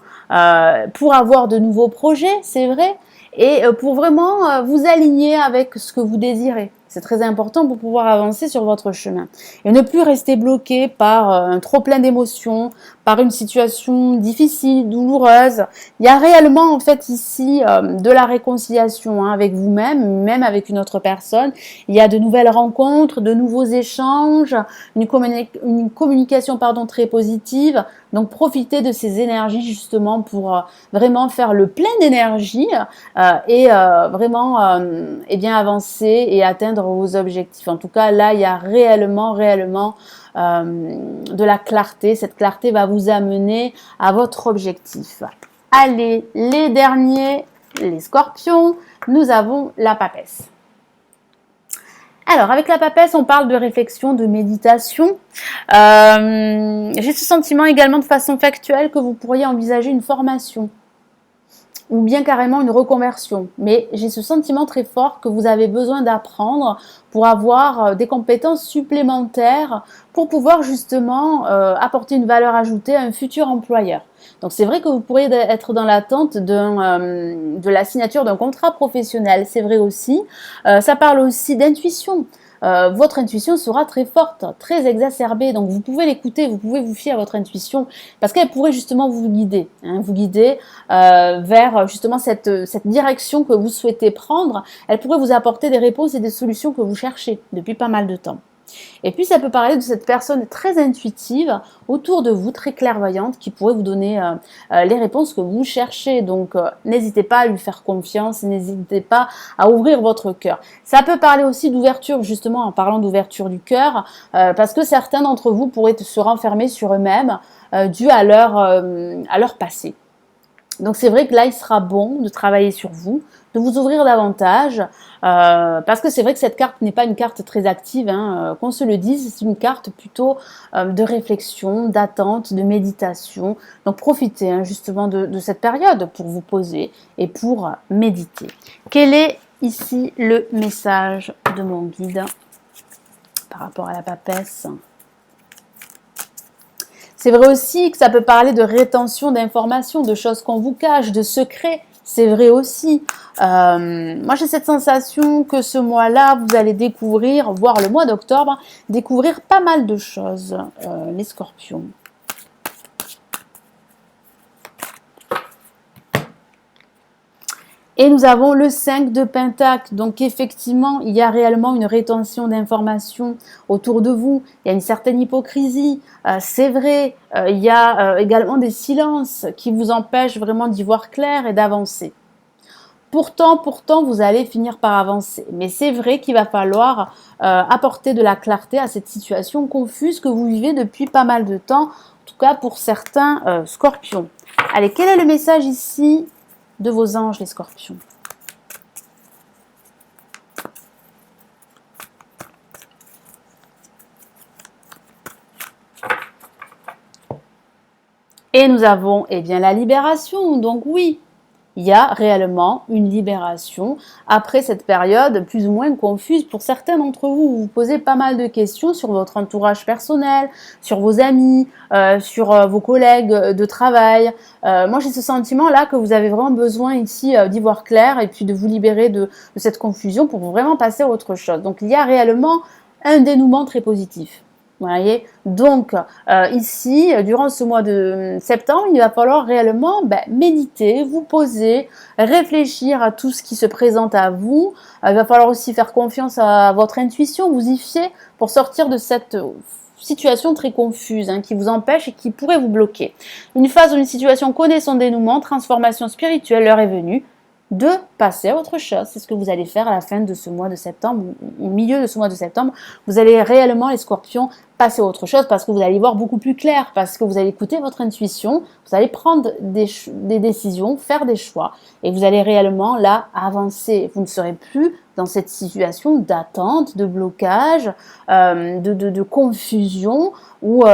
pour avoir de nouveaux projets, c'est vrai, et pour vraiment vous aligner avec ce que vous désirez. C'est très important pour pouvoir avancer sur votre chemin. Et ne plus rester bloqué par un trop plein d'émotions, par une situation difficile, douloureuse. Il y a réellement en fait ici de la réconciliation hein, avec vous-même, même avec une autre personne. Il y a de nouvelles rencontres, de nouveaux échanges, une communication très positive. Donc profitez de ces énergies justement pour vraiment faire le plein d'énergie et vraiment avancer et atteindre vos objectifs. En tout cas, là, il y a réellement de la clarté. Cette clarté va vous amener à votre objectif. Allez, les derniers, les scorpions, nous avons la papesse. Alors, avec la papesse, on parle de réflexion, de méditation. J'ai ce sentiment également de façon factuelle que vous pourriez envisager une formation ou bien carrément une reconversion. Mais j'ai ce sentiment très fort que vous avez besoin d'apprendre pour avoir des compétences supplémentaires pour pouvoir justement apporter une valeur ajoutée à un futur employeur. Donc c'est vrai que vous pourriez être dans l'attente de la signature d'un contrat professionnel, c'est vrai aussi. Ça parle aussi d'intuition. Votre intuition sera très forte, très exacerbée, donc vous pouvez l'écouter, vous pouvez vous fier à votre intuition parce qu'elle pourrait justement vous guider vers justement cette direction que vous souhaitez prendre. Elle pourrait vous apporter des réponses et des solutions que vous cherchez depuis pas mal de temps. Et puis ça peut parler de cette personne très intuitive autour de vous, très clairvoyante, qui pourrait vous donner les réponses que vous cherchez. Donc n'hésitez pas à lui faire confiance, n'hésitez pas à ouvrir votre cœur. Ça peut parler aussi d'ouverture, justement en parlant d'ouverture du cœur, parce que certains d'entre vous pourraient se renfermer sur eux-mêmes dû à leur passé. Donc c'est vrai que là, il sera bon de travailler sur vous, de vous ouvrir davantage, parce que c'est vrai que cette carte n'est pas une carte très active, hein, qu'on se le dise, c'est une carte plutôt de réflexion, d'attente, de méditation. Donc profitez hein, justement de cette période pour vous poser et pour méditer. Quel est ici le message de mon guide par rapport à la papesse ? C'est vrai aussi que ça peut parler de rétention d'informations, de choses qu'on vous cache, de secrets. C'est vrai aussi. Moi, j'ai cette sensation que ce mois-là, vous allez découvrir, voire le mois d'octobre, découvrir pas mal de choses, les scorpions. Et nous avons le 5 de Pentacle. Donc effectivement, il y a réellement une rétention d'informations autour de vous. Il y a une certaine hypocrisie. C'est vrai, il y a également des silences qui vous empêchent vraiment d'y voir clair et d'avancer. Pourtant, vous allez finir par avancer. Mais c'est vrai qu'il va falloir apporter de la clarté à cette situation confuse que vous vivez depuis pas mal de temps. En tout cas pour certains scorpions. Allez, quel est le message ici de vos anges, les scorpions? Et nous avons bien la libération. Donc oui, il y a réellement une libération après cette période plus ou moins confuse pour certains d'entre vous. Vous vous posez pas mal de questions sur votre entourage personnel, sur vos amis, sur vos collègues de travail. Moi, j'ai ce sentiment-là que vous avez vraiment besoin ici d'y voir clair et puis de vous libérer de cette confusion pour vraiment passer à autre chose. Donc, il y a réellement un dénouement très positif. Vous voyez, donc ici, durant ce mois de septembre, il va falloir réellement méditer, vous poser, réfléchir à tout ce qui se présente à vous. Il va falloir aussi faire confiance à votre intuition, vous y fier pour sortir de cette situation très confuse qui vous empêche et qui pourrait vous bloquer. Une phase où une situation connaît son dénouement, transformation spirituelle, l'heure est venue de passer à autre chose. C'est ce que vous allez faire à la fin de ce mois de septembre, au milieu de ce mois de septembre. Vous allez réellement, les scorpions, passer à autre chose parce que vous allez voir beaucoup plus clair, parce que vous allez écouter votre intuition, vous allez prendre des décisions, faire des choix et vous allez réellement là avancer. Vous ne serez plus dans cette situation d'attente, de blocage, de confusion ou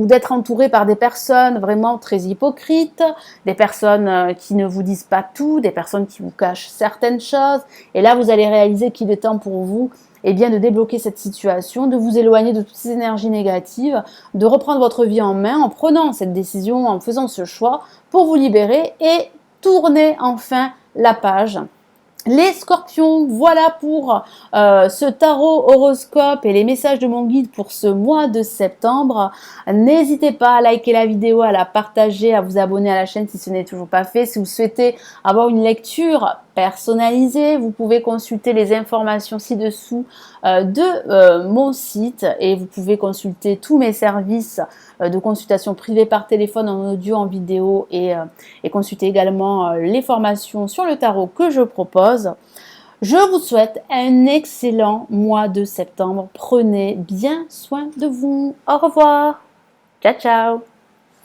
d'être entouré par des personnes vraiment très hypocrites, des personnes qui ne vous disent pas tout, des personnes qui vous cachent certaines choses. Et là, vous allez réaliser qu'il est temps pour vous de débloquer cette situation, de vous éloigner de toutes ces énergies négatives, de reprendre votre vie en main en prenant cette décision, en faisant ce choix pour vous libérer et tourner enfin la page. Les scorpions, voilà pour ce tarot horoscope et les messages de mon guide pour ce mois de septembre. N'hésitez pas à liker la vidéo, à la partager, à vous abonner à la chaîne si ce n'est toujours pas fait. Si vous souhaitez avoir une lecture personnalisée, vous pouvez consulter les informations ci-dessous de mon site et vous pouvez consulter tous mes services de consultation privée par téléphone, en audio, en vidéo et consulter également les formations sur le tarot que je propose. Je vous souhaite un excellent mois de septembre. Prenez bien soin de vous. Au revoir. Ciao, ciao.